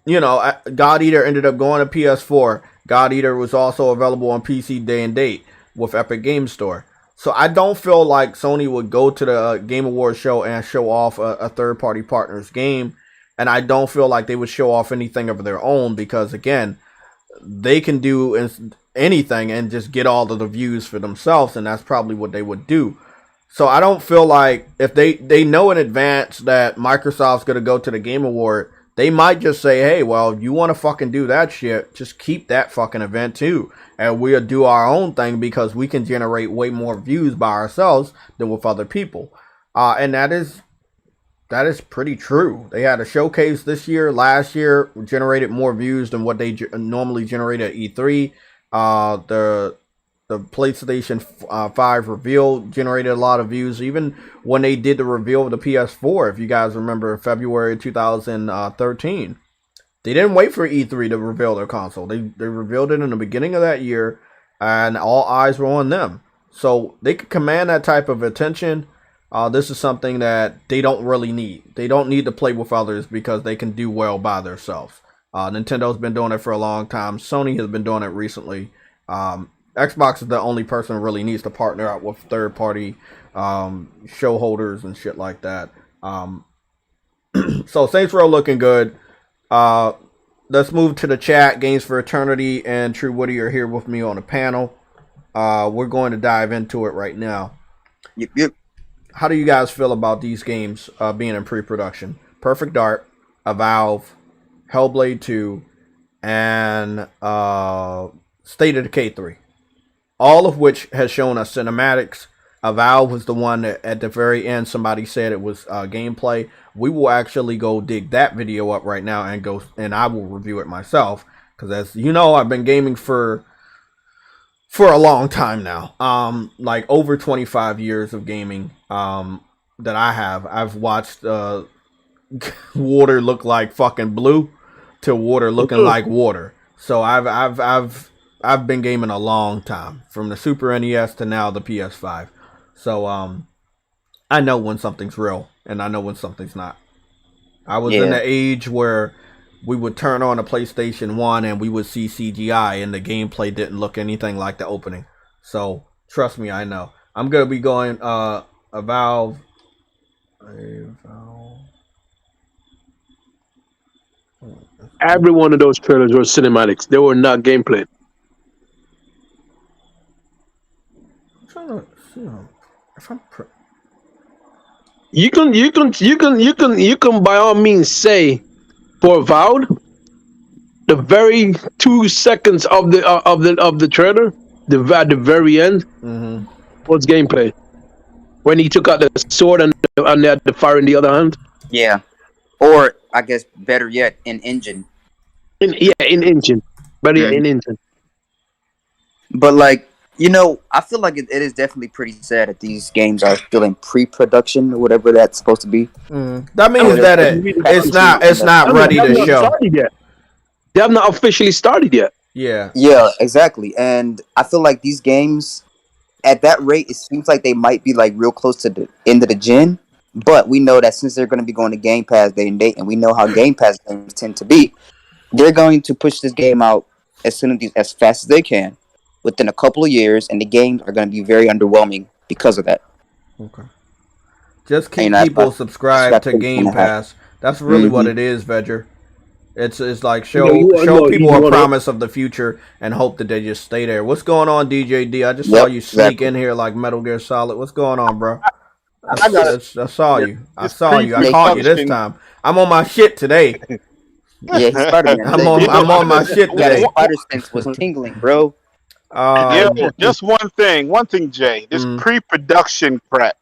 you know, God Eater ended up going to PS4. God Eater was also available on PC day and date with Epic Game Store. So I don't feel like Sony would go to the Game Awards show and show off a third-party partner's game. And I don't feel like they would show off anything of their own because, again, they can do anything and just get all of the views for themselves, and that's probably what they would do. So I don't feel like if they know in advance that Microsoft's going to go to the Game Award, they might just say, hey, well, if you want to fucking do that shit, just keep that fucking event too. And we'll do our own thing because we can generate way more views by ourselves than with other people. And that is pretty true. They had a showcase this year. Last year generated more views than what they normally generate at E3. The PlayStation 5 reveal generated a lot of views. Even when they did the reveal of the PS4, if you guys remember, February 2013, they didn't wait for E3 to reveal their console. They revealed it in the beginning of that year, and all eyes were on them. So they could command that type of attention. This is something that they don't really need. They don't need to play with others because they can do well by themselves. Nintendo's been doing it for a long time. Sony has been doing it recently. Xbox is the only person who really needs to partner up with third-party show holders and shit like that. So Saints Row looking good. Let's move to the chat. Games for Eternity and True Woody are here with me on the panel. We're going to dive into it right now. Yep. How do you guys feel about these games being in pre-production? Perfect Dark, Valve, Hellblade 2, and State of Decay 3. All of which has shown us cinematics. Valve was the one that at the very end somebody said it was gameplay. We will actually go dig that video up right now and I will review it myself. Because as you know, I've been gaming for a long time now. Like over 25 years of gaming that I have. I've watched water look like fucking blue to water looking like water. So I've been gaming a long time, from the Super NES to now the PS5. So I know when something's real and I know when something's not. I was in the age where we would turn on a PlayStation 1 and we would see CGI and the gameplay didn't look anything like the opening. So trust me, I know. I'm going to be going a Valve. Every one of those trailers were cinematics. They were not gameplay. I'm trying to see if I'm You can by all means say for Valve, the very 2 seconds of the trailer, at the very end, was gameplay. When he took out the sword and they had the fire in the other hand. Yeah. Or I guess better yet, in engine. In engine. But yeah, in engine. But like, you know, I feel like it is definitely pretty sad that these games are still in pre-production or whatever that's supposed to be. That means that it's not ready to show. They have not officially started yet. Yeah. Yeah, exactly. And I feel like these games, at that rate, it seems like they might be like real close to the end of the gen. But we know that since they're going to be going to Game Pass day and date, and we know how Game Pass games tend to be, they're going to push this game out as fast as they can within a couple of years, and the games are going to be very underwhelming because of that. Okay. Just keep people subscribed to Game Pass. That's really what it is, Vedger. It's like No, show no, people you a wanna- promise of the future and hope that they just stay there. What's going on, DJD? I just Yep, saw you sneak exactly. in here like Metal Gear Solid. What's going on, bro? I got it. I saw Yeah, you. I this saw you. I pre- caught you this production- time. I'm on my shit today. Yeah, he's Spider-Man. I'm on my shit Yeah, today. the spider sense was tingling, bro. Just one thing, Jay. This pre-production crap.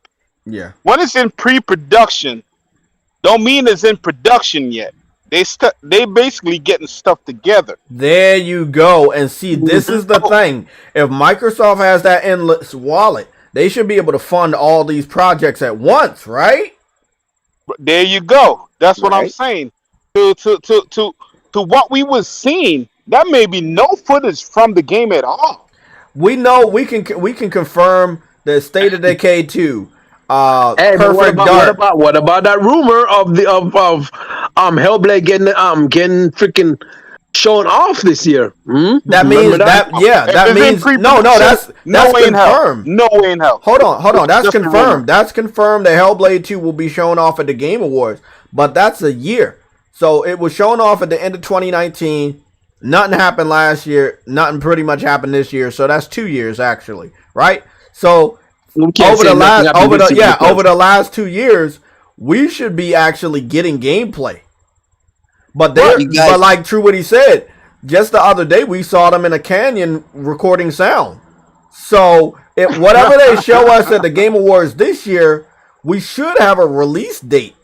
Yeah. When it's in pre-production, don't mean it's in production yet. They basically getting stuff together. There you go. And see, this is the thing. If Microsoft has that endless wallet, they should be able to fund all these projects at once, right? There you go. That's what I'm Right. saying. To what we was seeing, that may be no footage from the game at all. We know we can confirm the State of Decay 2. Hey, but Perfect Dark. what about that rumor of Hellblade getting freaking shown off this year? That Remember means that If that it's in means pre-production, that's no way in hell. confirmed. No way in hell. Hold on. That's Just a rumor. confirmed. That's confirmed that Hellblade 2 will be shown off at the Game Awards, but that's a year. So it was shown off at the end of 2019. Nothing happened last year. Nothing pretty much happened this year. So that's 2 years actually, right? So We can't over say the nothing last happened over this the year yeah because- over the last 2 years, we should be actually getting gameplay. But Right, you guys- but like true what he said, just the other day we saw them in a canyon recording sound. So if whatever they show us at the Game Awards this year, we should have a release date.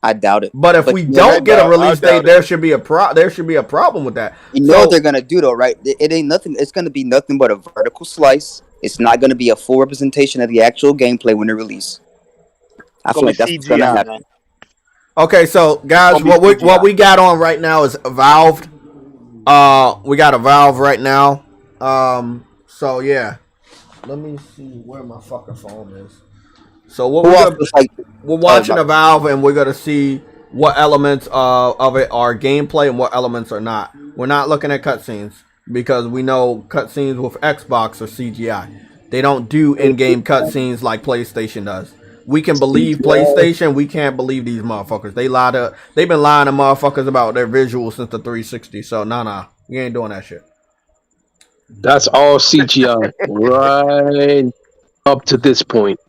I doubt it. But if But we yeah, don't get a I release doubt date, it. there should be a problem with that. You know So- what they're gonna do though, right? It ain't nothing. It's gonna be nothing but a vertical slice. It's not gonna be a full representation of the actual gameplay when they release. I feel like that's what's gonna happen. man. Okay, so guys, Gonna be what CGI. we got on right now is Valve. We got a Valve right now. So yeah, let me see where my fucking phone is. So what Who we're, else gonna, was like, we're watching a Valve, and we're gonna see what elements of it are gameplay and what elements are not. We're not looking at cutscenes because we know cutscenes with Xbox are CGI. They don't do in-game cutscenes like PlayStation does. We can believe PlayStation. We can't believe these motherfuckers. They've been lying to motherfuckers about their visuals since the 360. So nah, we ain't doing that shit. That's all CGI right up to this point.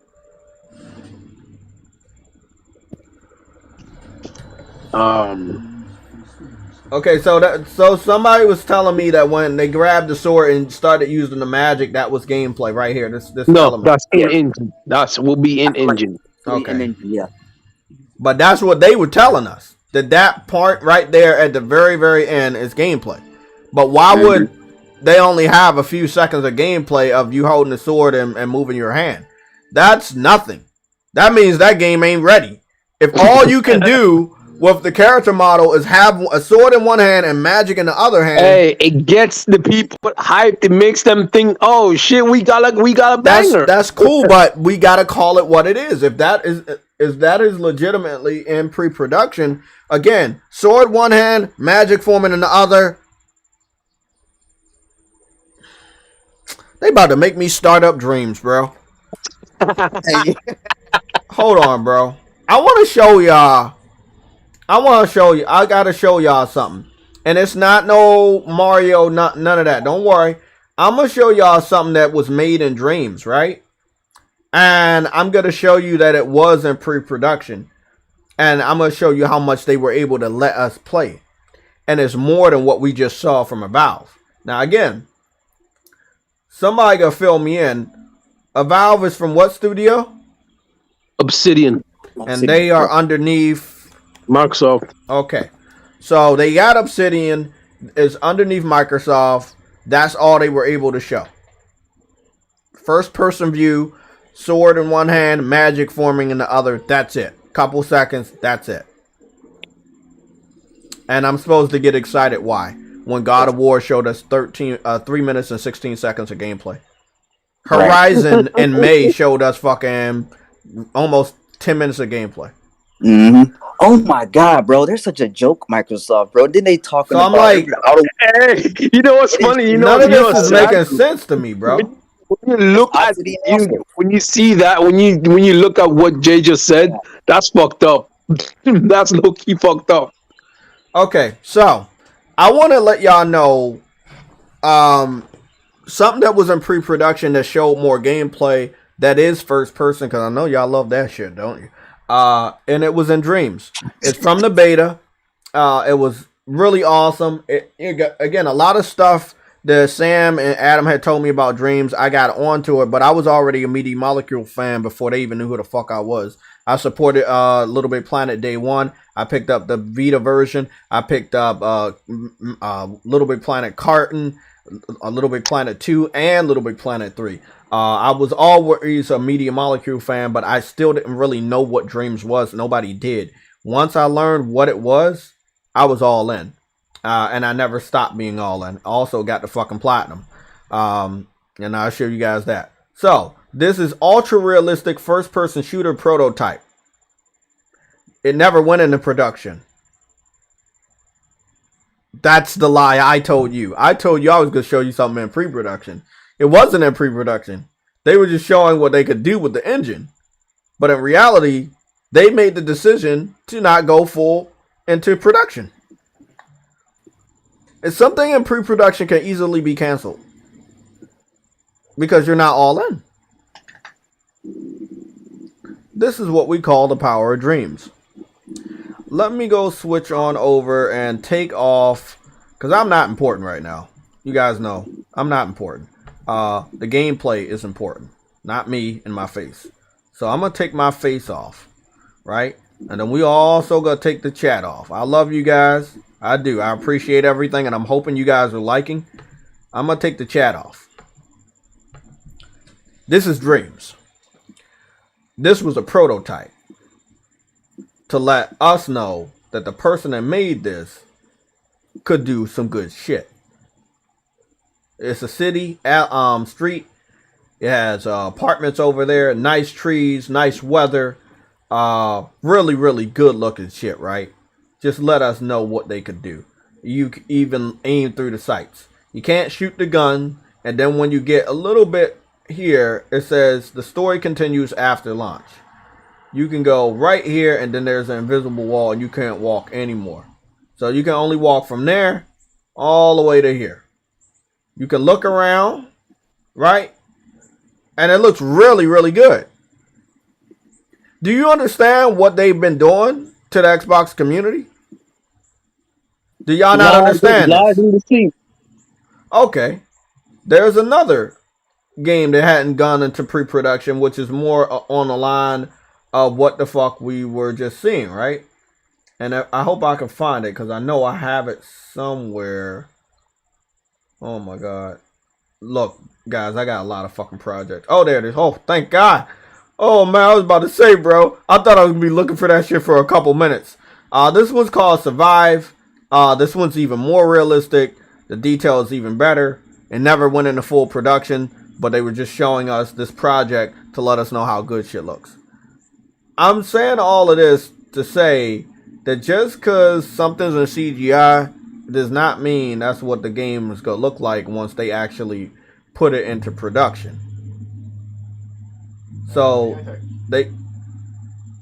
Okay, so somebody was telling me that when they grabbed the sword and started using the magic, that was gameplay right here. This No, element. that's in engine. That's will be in engine. Okay. and then, yeah. But that's what they were telling us. That part right there at the very, very end is gameplay. But why would they only have a few seconds of gameplay of you holding the sword and moving your hand? That's nothing. That means that game ain't ready. If all you can do with the character model is have a sword in one hand and magic in the other hand, Hey, it gets the people hyped. It makes them think, "Oh shit, we got a banger." that's cool. But we gotta call it what it is. If that is legitimately in pre-production, again, sword one hand, magic forming in the other. They about to make me start up dreams, bro. Hey, Hold on, bro. I want to show y'all. I gotta show y'all something. And it's not no Mario, none of that. Don't worry. I'm gonna show y'all something that was made in dreams, right? And I'm gonna show you that it was in pre-production. And I'm gonna show you how much they were able to let us play. And it's more than what we just saw from a Valve. Now again, somebody gonna fill me in. A Valve is from what studio? Obsidian, And they are underneath. Microsoft. Okay. So they got Obsidian. Is underneath Microsoft. That's all they were able to show. First person view, sword in one hand, magic forming in the other. That's it. Couple seconds. That's it. And I'm supposed to get excited. Why? When God of War showed us 3 minutes and 16 seconds of gameplay. Horizon in May showed us fucking almost 10 minutes of gameplay. Oh my god, bro! They're such a joke, Microsoft, bro. Didn't they talk So I'm about like- Hey, you know what's funny? You know, None of you know this is what's making sad? sense to me, bro. When you look at Obsidian when you see that when you look at what Jay just said, that's fucked up. That's low key fucked up. Okay, so I want to let y'all know something that was in pre-production that showed more gameplay that is first person, because I know y'all love that shit, don't you? And it was in Dreams. It's from the beta. It was really awesome. It got, again, a lot of stuff that Sam and Adam had told me about Dreams. I got onto it, but I was already a Media Molecule fan before they even knew who the fuck I was. I supported Little Big Planet day one. I picked up the Vita version. I picked up Little Big Planet Carton, a Little Big Planet 2, and Little Big Planet 3. I was always a Media Molecule fan, but I still didn't really know what Dreams was. Nobody did. Once I learned what it was, I was all in. And I never stopped being all in. Also got the fucking platinum. And I'll show you guys that. So, this is ultra realistic first person shooter prototype. It never went into production. That's the lie I told you. I told you I was going to show you something in pre-production. It wasn't in pre-production. They were just showing what they could do with the engine. But in reality, they made the decision to not go full into production. If something in pre-production can easily be canceled because you're not all in. This is what we call the power of dreams. Let me go switch on over and take off, because I'm not important right now. You guys know I'm not important. The gameplay is important, not me and my face. So I'm going to take my face off, right? And then we also going to take the chat off. I love you guys. I do. I appreciate everything, and I'm hoping you guys are liking. I'm going to take the chat off. This is Dreams. This was a prototype to let us know that the person that made this could do some good shit. It's a city, street. It has apartments over there, nice trees, nice weather. Really, really good looking shit, right? Just let us know what they could do. You can even aim through the sights. You can't shoot the gun. And then when you get a little bit here, it says the story continues after launch. You can go right here, and then there's an invisible wall, and you can't walk anymore. So you can only walk from there all the way to here. You can look around, right? And it looks really, really good. Do you understand what they've been doing to the Xbox community? Do y'all not understand this? Okay. There's another game that hadn't gone into pre-production, which is more on the line of what the fuck we were just seeing, right? And I hope I can find it, because I know I have it somewhere. Oh my god. Look, guys, I got a lot of fucking projects. Oh, there it is. Oh, thank God. Oh, man, I was about to say, bro. I thought I was going to be looking for that shit for a couple minutes. This one's called Survive. This one's even more realistic. The detail is even better. It never went into full production, but they were just showing us this project to let us know how good shit looks. I'm saying all of this to say that just because something's in CGI does not mean that's what the game is going to look like once they actually put it into production. So,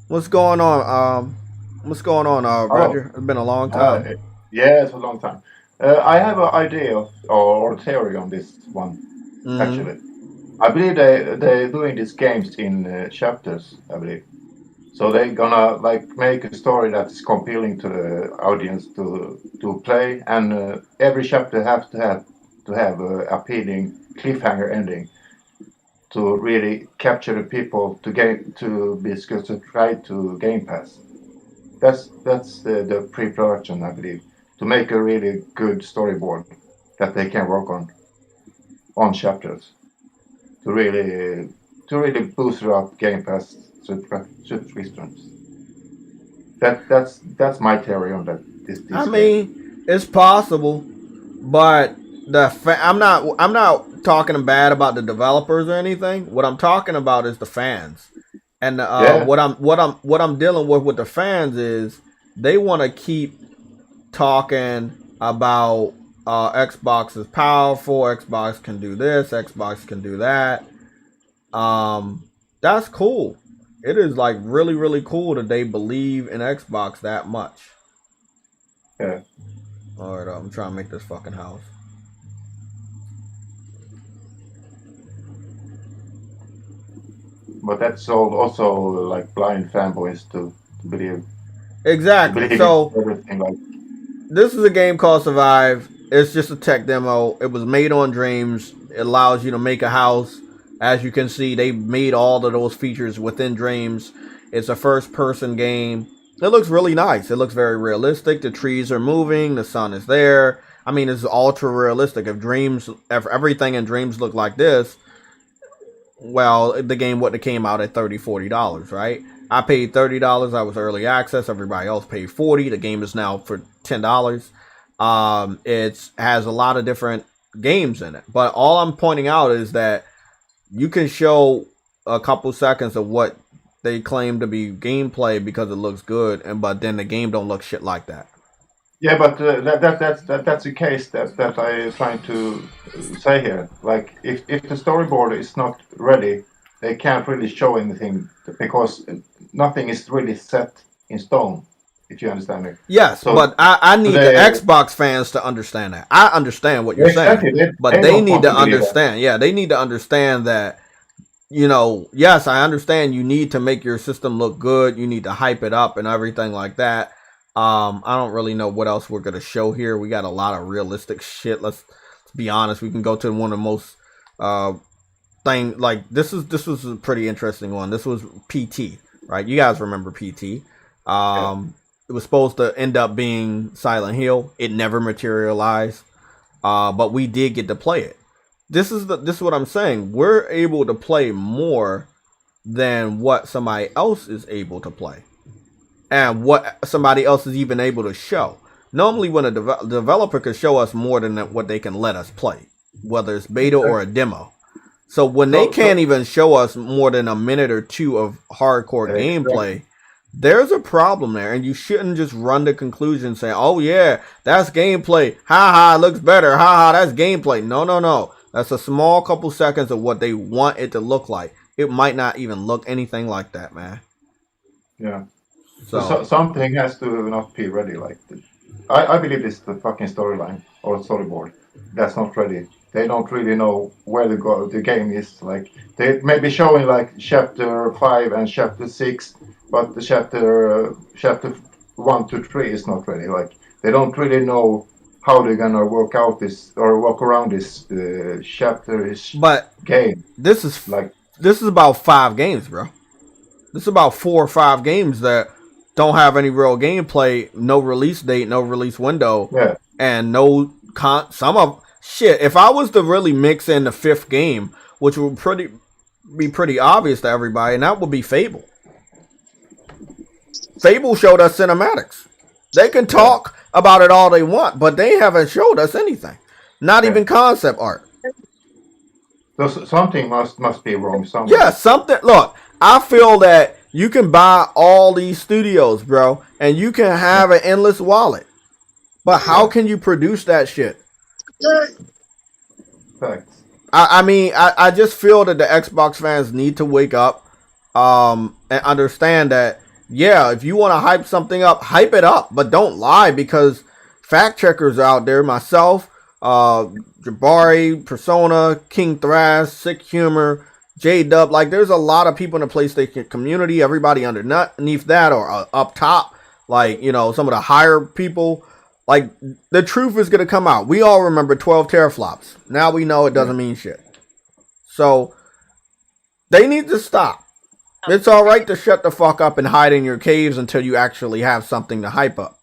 what's going on? Roger? It's been a long time. Yeah, it's a long time. I have an idea or theory on this one. Actually, I believe they're doing these games in chapters. I believe. So they're gonna make a story that is compelling to the audience to play, and every chapter have to have a appealing cliffhanger ending to really capture the people to be subscribed to Game Pass. That's the pre-production, I believe, to make a really good storyboard that they can work on chapters to really boost up Game Pass subscriptions. That's my theory on that. This I mean, it's possible, but I'm not talking bad about the developers or anything. What I'm talking about is the fans, and what I'm dealing with the fans is they want to keep talking about Xbox is powerful. Xbox can do this. Xbox can do that. That's cool. It is like really, really cool that they believe in Xbox that much. Yeah. Alright, I'm trying to make this fucking house. But that's also like blind fanboys to believe Exactly. in So everything. Like, this is a game called Survive. It's just a tech demo. It was made on Dreams. It allows you to make a house. As you can see, they made all of those features within Dreams. It's a first-person game. It looks really nice. It looks very realistic. The trees are moving. The sun is there. I mean, it's ultra realistic. If everything in Dreams looked like this, well, the game wouldn't have came out at $30, $40, right? I paid $30. I was early access. Everybody else paid $40. The game is now for $10. It has a lot of different games in it, but all I'm pointing out is that you can show a couple seconds of what they claim to be gameplay because it looks good, but then the game don't look shit like that. yeah, but that's the case that I trying to say here. Like, if the storyboard is not ready, they can't really show anything because nothing is really set in stone. If you understand me. Yes, So, but I need they, the Xbox fans to understand that. I understand what you're exactly, saying, but they they don't need want to to believe that. understand. Yeah, they need to understand that, you know, yes, I understand you need to make your system look good. You need to hype it up and everything like that. I don't really know what else we're going to show here. We got a lot of realistic shit. Let's be honest. We can go to one of the most like this was a pretty interesting one. This was PT, right? You guys remember PT. It was supposed to end up being Silent Hill. It never materialized. But we did get to play it. This is what I'm saying. We're able to play more than what somebody else is able to play, and what somebody else is even able to show. Normally, when a developer can show us more than what they can let us play, whether it's beta or a demo. So when they can't even show us more than a minute or two of hardcore gameplay, there's a problem there, and you shouldn't just run to conclusion saying, "Oh yeah, that's gameplay. Ha ha, it looks better. Ha ha, that's gameplay." No. That's a small couple seconds of what they want it to look like. It might not even look anything like that, man. Yeah. So So something has to not be ready. Like, I believe it's the fucking storyline or storyboard that's not ready. They don't really know where the game is. Like, they may be showing like chapter 5 and chapter 6, but the chapter 1 to 3 is not ready. Like, they don't really know how they're gonna work out this or work around this chapter-ish but game. this is Like, about 5 games, bro. This is about 4 or 5 games that don't have any real gameplay, no release date, no release window, yeah. and no some of shit. If I was to really mix in the 5th game, which would be pretty obvious to everybody, and that would be Fable. Fable showed us cinematics. They can talk about it all they want, but they haven't showed us anything. Not even concept art. So something must be wrong somewhere. Yeah, something. Look, I feel that you can buy all these studios, bro, and you can have an endless wallet. But how can you produce that shit? Facts. I mean, I just feel that the Xbox fans need to wake up and understand that, yeah, if you want to hype something up, hype it up, but don't lie, because fact checkers are out there, myself, Jabari, Persona, King Thrash, Sick Humor, J-Dub, like there's a lot of people in the PlayStation community, everybody underneath that or up top, like, you know, some of the higher people. Like, the truth is going to come out. We all remember 12 teraflops. Now we know it doesn't mean shit. So, they need to stop. It's alright to shut the fuck up and hide in your caves until you actually have something to hype up.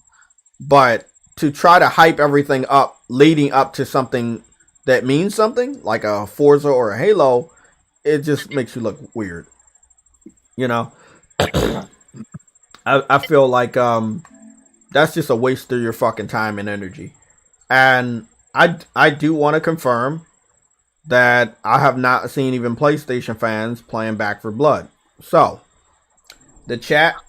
But to try to hype everything up leading up to something that means something, like a Forza or a Halo, it just makes you look weird. You know? I feel like, that's just a waste of your fucking time and energy. And I do want to confirm that I have not seen even PlayStation fans playing Back for Blood. So, the chat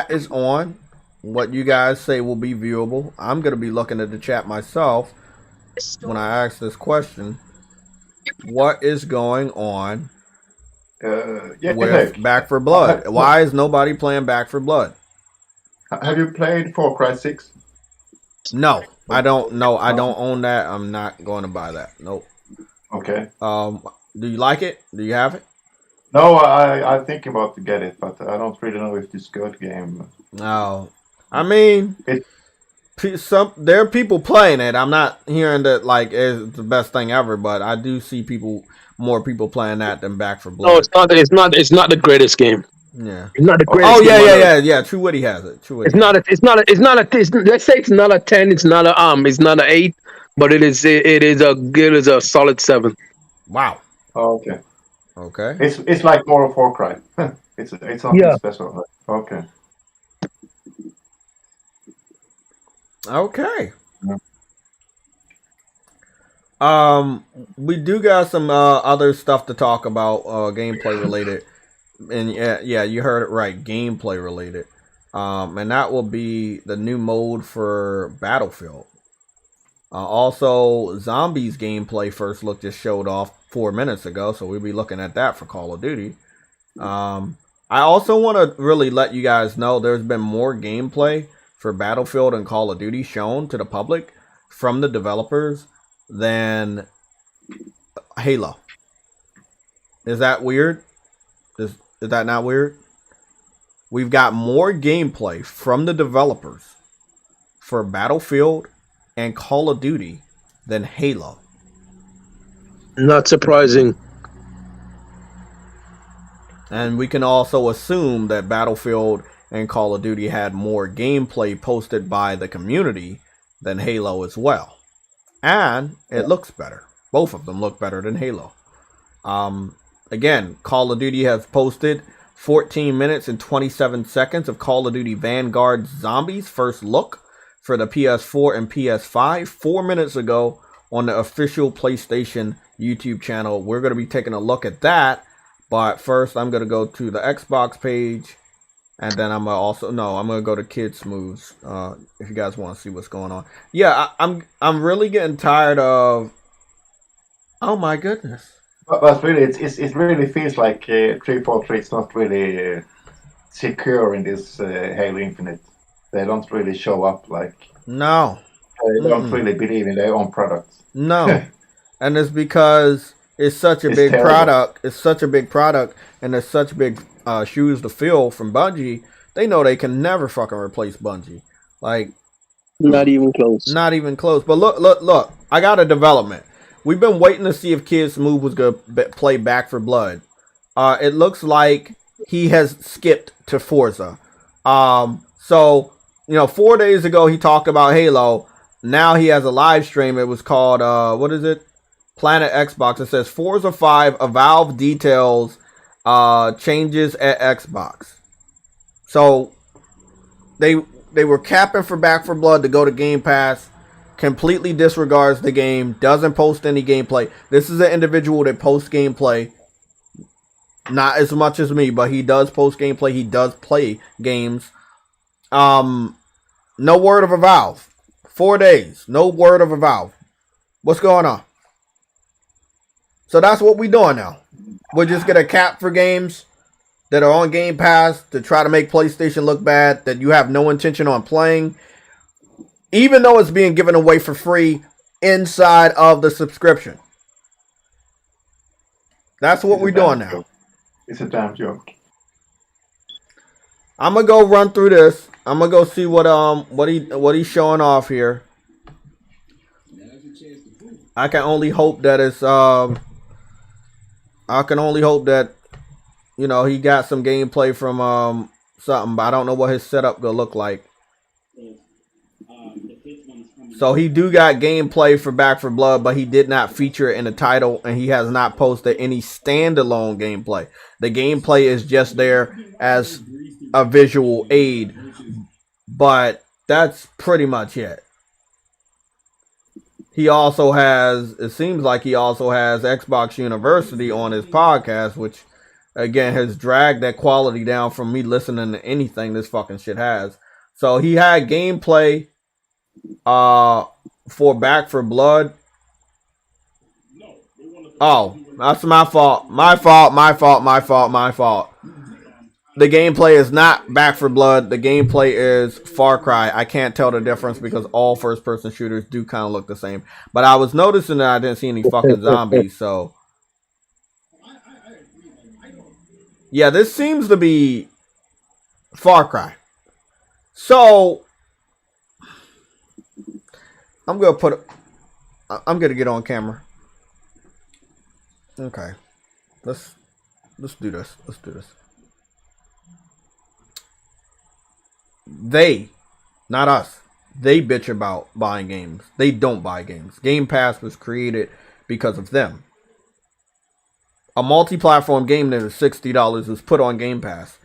is on. What you guys say will be viewable. I'm going to be looking at the chat myself when I ask this question. What is going on with Back for Blood? Why is nobody playing Back for Blood? Have you played Far Cry 6? No, I don't. No, I don't own that. I'm not going to buy that. Nope. Okay. Do you like it? Do you have it? No, I think about to get it, but I don't really know if this good game. No. I mean, It there are people playing it. I'm not hearing that like it's the best thing ever, but I do see more people playing that than Back for Blood. No, it's not. It's not the greatest game. Yeah. It's not the greatest. Oh game on earth. yeah. True Witty has it. True Witty. It's not. It's not a. Let's say it's not a 10. It's not a It's not a 8. But it is. It is a solid 7. Wow. okay. Okay. It's like more of Far Cry. It's nothing Yeah. special. Okay. Okay. Yeah. We do got some other stuff to talk about, gameplay related, and yeah, you heard it right, gameplay related. And that will be the new mode for Battlefield. Also, Zombies gameplay first look just showed off 4 minutes ago, so we'll be looking at that for Call of Duty. I also want to really let you guys know there's been more gameplay for Battlefield and Call of Duty shown to the public from the developers than Halo. Is that weird? Is that not weird? We've got more gameplay from the developers for Battlefield and Call of Duty than Halo. Not surprising. And we can also assume that Battlefield and Call of Duty had more gameplay posted by the community than Halo as well. And it looks better. Both of them look better than Halo. Again, Call of Duty has posted 14 minutes and 27 seconds of Call of Duty Vanguard Zombies first look for the PS4 and PS5 4 minutes ago on the official PlayStation YouTube channel. We're going to be taking a look at that. But first, I'm going to go to the Xbox page. And then I'm going to go to Kids Moves. If you guys want to see what's going on. Yeah, I'm really getting tired of... Oh my goodness. But really, it really feels like 343 is not really secure in this Halo Infinite. They don't really show up like. No. They don't really believe in their own products. No. And it's because it's such a big terrible. product. It's such a big product, and there's such big shoes to fill from Bungie. They know they can never fucking replace Bungie. Like, Not even close. not even close. But look. I got a development. We've been waiting to see if Kids Move was going to play Back for Blood. It looks like he has skipped to Forza. So, 4 days ago he talked about Halo. Now he has a live stream. It was called, what is it? Planet Xbox. It says Forza 5 Evolve details changes at Xbox. So, they were capping for Back for Blood to go to Game Pass. Completely disregards the game, doesn't post any gameplay. This is an individual that posts gameplay. Not as much as me, but he does post gameplay. He does play games. No word of Evolve. 4 days. No word of Evolve. What's going on? So that's what we're doing now. We're just going to cap for games that are on Game Pass to try to make PlayStation look bad, that you have no intention on playing. Even though it's being given away for free inside of the subscription. That's what we're doing now. It's a damn joke. I'm gonna go run through this. I'm gonna go see what he's showing off here. I can only hope that it's I can only hope that he got some gameplay from something, but I don't know what his setup gonna look like. So he do got gameplay for Back for Blood, but he did not feature it in the title, and he has not posted any standalone gameplay. The gameplay is just there as a visual aid, but that's pretty much it. He also has, it seems like he also has Xbox University on his podcast, which again has dragged that quality down from me listening to anything this fucking shit has. So he had gameplay for Back for Blood. Oh, that's my fault. My fault. The gameplay is not Back for Blood. The gameplay is Far Cry. I can't tell the difference because all first-person shooters do kind of look the same. But I was noticing that I didn't see any fucking zombies, so... Yeah, this seems to be Far Cry. So... I'm gonna get on camera. Okay. Let's do this. Let's do this. They, not us, they bitch about buying games. They don't buy games. Game Pass was created because of them. A multi-platform game that is $60 was put on Game Pass.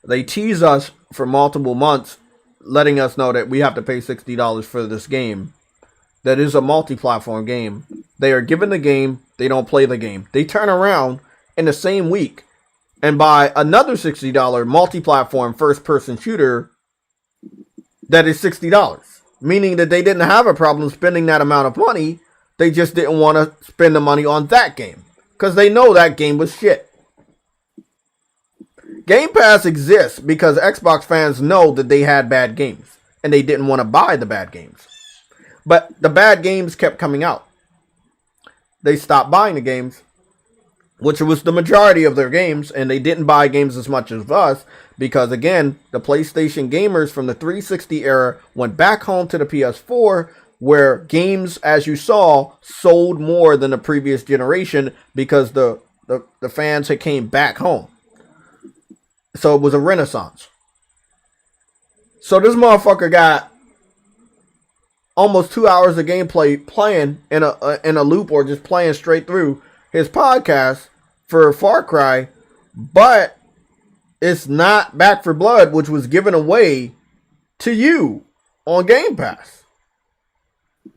They tease us for multiple months, letting us know that we have to pay $60 for this game. That is a multi-platform game. They are given the game, they don't play the game. They turn around in the same week and buy another $60 multi-platform first-person shooter that is $60. Meaning that they didn't have a problem spending that amount of money. They just didn't want to spend the money on that game. Because they know that game was shit. Game Pass exists because Xbox fans know that they had bad games. And they didn't want to buy the bad games. But the bad games kept coming out. They stopped buying the games, which was the majority of their games, and they didn't buy games as much as us because, again, the PlayStation gamers from the 360 era went back home to the PS4, where games, as you saw, sold more than the previous generation because the fans had came back home. So it was a renaissance. So this motherfucker got almost 2 hours of gameplay playing in a loop or just playing straight through his podcast for Far Cry, but it's not Back for Blood, which was given away to you on Game Pass.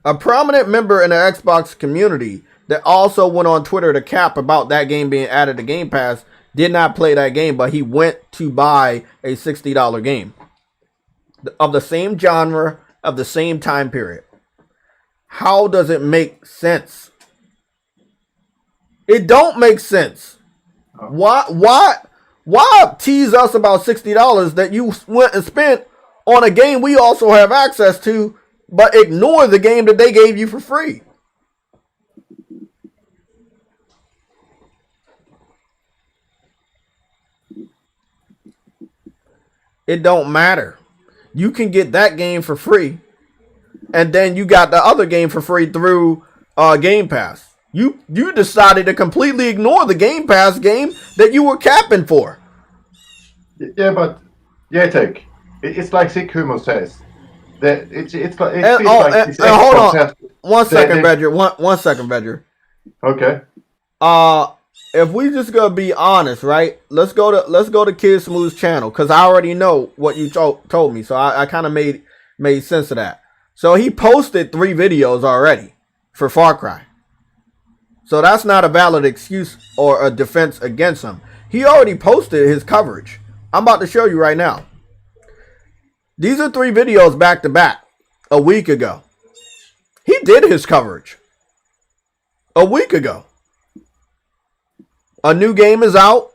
A prominent member in the Xbox community that also went on Twitter to cap about that game being added to Game Pass did not play that game, but he went to buy a $60 game of the same genre, of the same time period. How does it make sense? It don't make sense. Why tease us about $60 that you went and spent on a game we also have access to, but ignore the game that they gave you for free? It don't matter. You can get that game for free, and then you got the other game for free through Game Pass. You decided to completely ignore the Game Pass game that you were capping for. Yeah, but take. It's like Sick Humor says. Hold on. 1 second, Bedger. One second, Bedger. Okay. If we just gonna be honest, right? Let's go to Kid Smooth's channel, because I already know what you told me, so I kind of made sense of that. So he posted 3 videos already for Far Cry. So that's not a valid excuse or a defense against him. He already posted his coverage. I'm about to show you right now. These are 3 videos back to back a week ago. He did his coverage a week ago. A new game is out.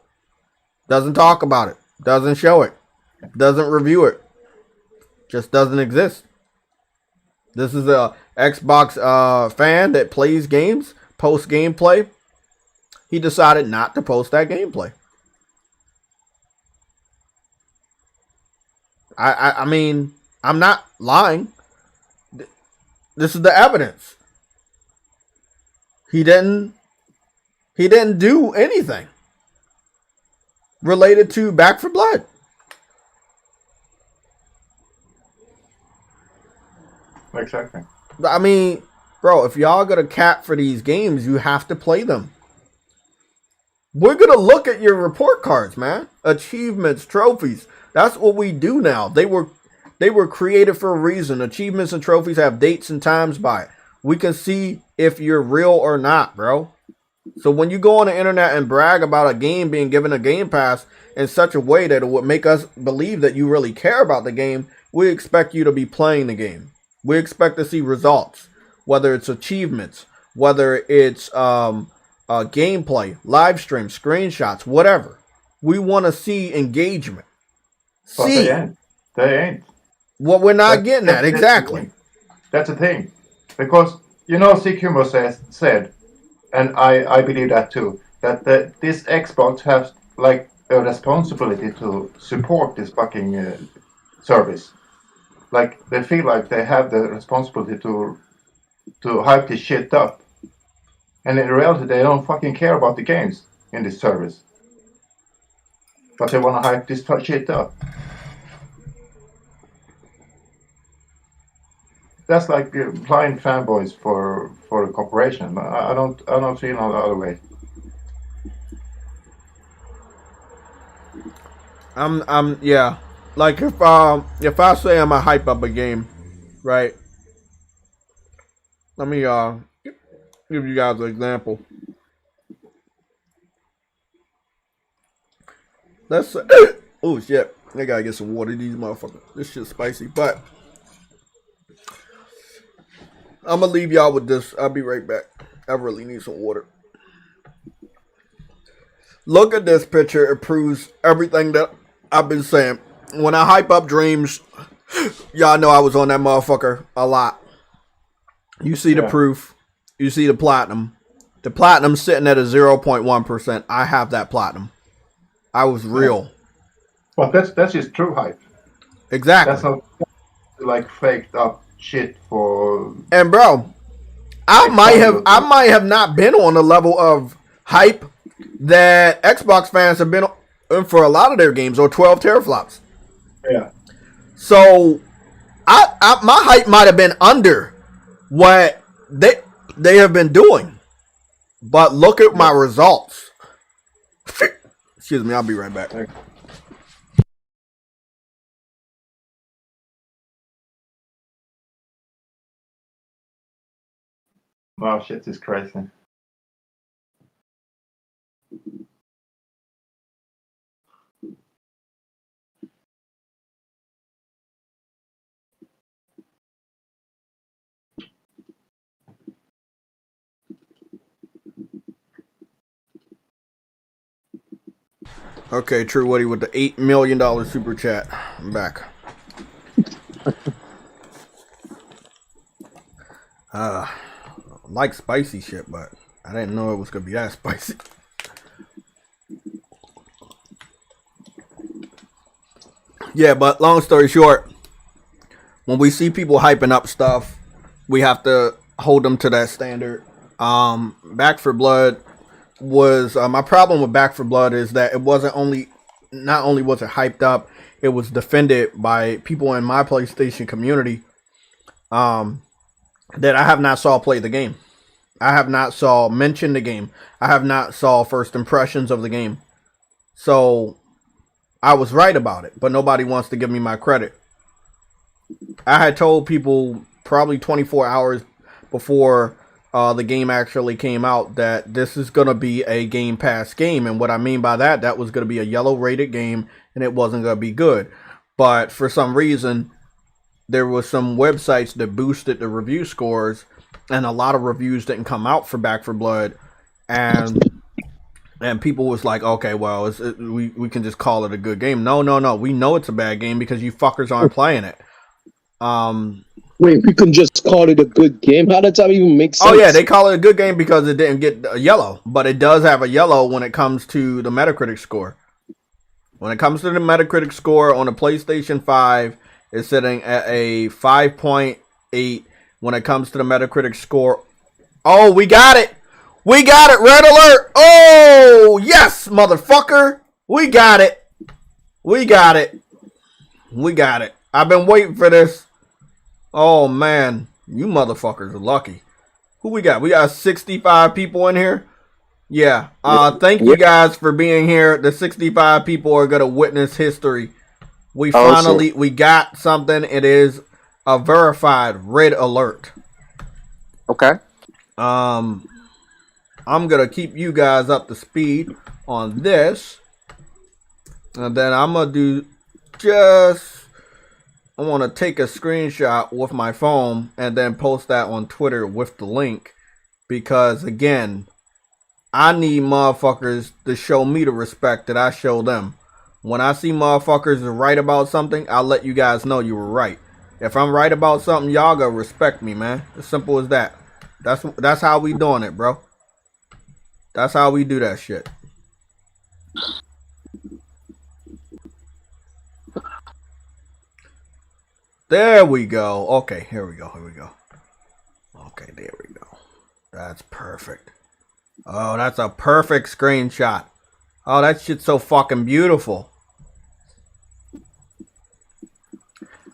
Doesn't talk about it. Doesn't show it. Doesn't review it. Just doesn't exist. This is a Xbox fan that plays games, posts gameplay. He decided not to post that gameplay. I mean, I'm not lying. This is the evidence. He didn't do anything related to Back for Blood. Exactly. I mean, bro, if y'all gonna cap for these games, you have to play them. We're gonna look at your report cards, man. Achievements, trophies. That's what we do now. They were created for a reason. Achievements and trophies have dates and times by it. We can see if you're real or not, bro. So when you go on the internet and brag about a game being given a Game Pass in such a way that it would make us believe that you really care about the game, we expect you to be playing the game. We expect to see results, whether it's achievements, whether it's gameplay, live stream, screenshots, whatever. We want to see engagement. But See they ain't. They ain't. what we're not getting at. That's the Exactly. thing. That's the thing. Because, you know, Sick Humor said, and I believe that too, that this Xbox has, like, a responsibility to support this fucking service. Like, they feel like they have the responsibility to hype this shit up. And in reality, they don't fucking care about the games in this service. But they want to hype this shit up. That's like blind fanboys for a corporation. I don't feel no other way. Yeah. Like if I say I'm a hype up a game, right? Let me give you guys an example. Let's say, oh shit, I gotta get some water. These motherfuckers, this shit's spicy. But I'm gonna leave y'all with this. I'll be right back. I really need some water. Look at this picture. It proves everything that I've been saying. When I hype up Dreams, y'all know I was on that motherfucker a lot. You see the proof. You see the platinum. The platinum's sitting at a 0.1%. I have that platinum. I was real. But that's just true hype. Exactly. That's not like faked up shit for. And bro, I might have not been on the level of hype that Xbox fans have been on for a lot of their games, or 12 teraflops. Yeah. So I my hype might have been under what they have been doing. But look at my results. Excuse me, I'll be right back. Wow, shit is crazy. Okay, True Woody with the $8 million super chat. I'm back. Like spicy shit, but I didn't know it was gonna be that spicy. Yeah, but long story short, when we see people hyping up stuff, we have to hold them to that standard. Back for Blood was my problem with Back for Blood is that it wasn't not only was it hyped up, it was defended by people in my PlayStation community that I have not saw play the game. I have not saw mention the game. I have not saw first impressions of the game. So I was right about it, but nobody wants to give me my credit. I had told people probably 24 hours before the game actually came out that this is going to be a Game Pass game. And what I mean by that was going to be a yellow rated game and it wasn't going to be good. But for some reason, there was some websites that boosted the review scores and a lot of reviews didn't come out for Back for Blood. And people was like, okay, well, we can just call it a good game. No. We know it's a bad game because you fuckers aren't playing it. Wait, we can just call it a good game? How does that even make sense? Oh, yeah, they call it a good game because it didn't get a yellow. But it does have a yellow when it comes to the Metacritic score. When it comes to the Metacritic score on the PlayStation 5, it's sitting at a 5.8. When it comes to the Metacritic score. Oh, we got it! We got it! Red alert! Oh, yes, motherfucker! We got it! We got it! We got it. I've been waiting for this. Oh, man. You motherfuckers are lucky. Who we got? We got 65 people in here? Yeah. Thank you guys for being here. The 65 people are going to witness history. We got something. It is a verified red alert. Okay. I'm going to keep you guys up to speed on this. And then I'm going to I want to take a screenshot with my phone and then post that on Twitter with the link. Because, again, I need motherfuckers to show me the respect that I show them. When I see motherfuckers are right about something, I'll let you guys know you were right. If I'm right about something, y'all gotta respect me, man. As simple as that. That's how we doing it, bro. That's how we do that shit. There we go. Okay, here we go. Okay, there we go. That's perfect. Oh, that's a perfect screenshot. Oh, that shit's so fucking beautiful.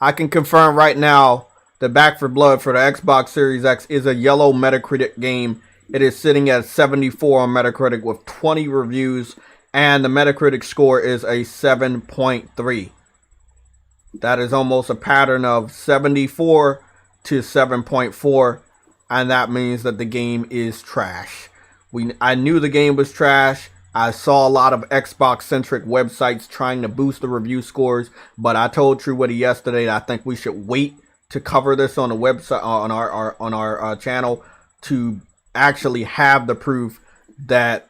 I can confirm right now that Back for Blood for the Xbox Series X is a yellow Metacritic game. It is sitting at 74 on Metacritic with 20 reviews, and the Metacritic score is a 7.3. That is almost a pattern of 74 to 7.4, and that means that the game is trash. I knew the game was trash. I saw a lot of Xbox-centric websites trying to boost the review scores, but I told TrueWitty yesterday that I think we should wait to cover this on the website on our channel to actually have the proof that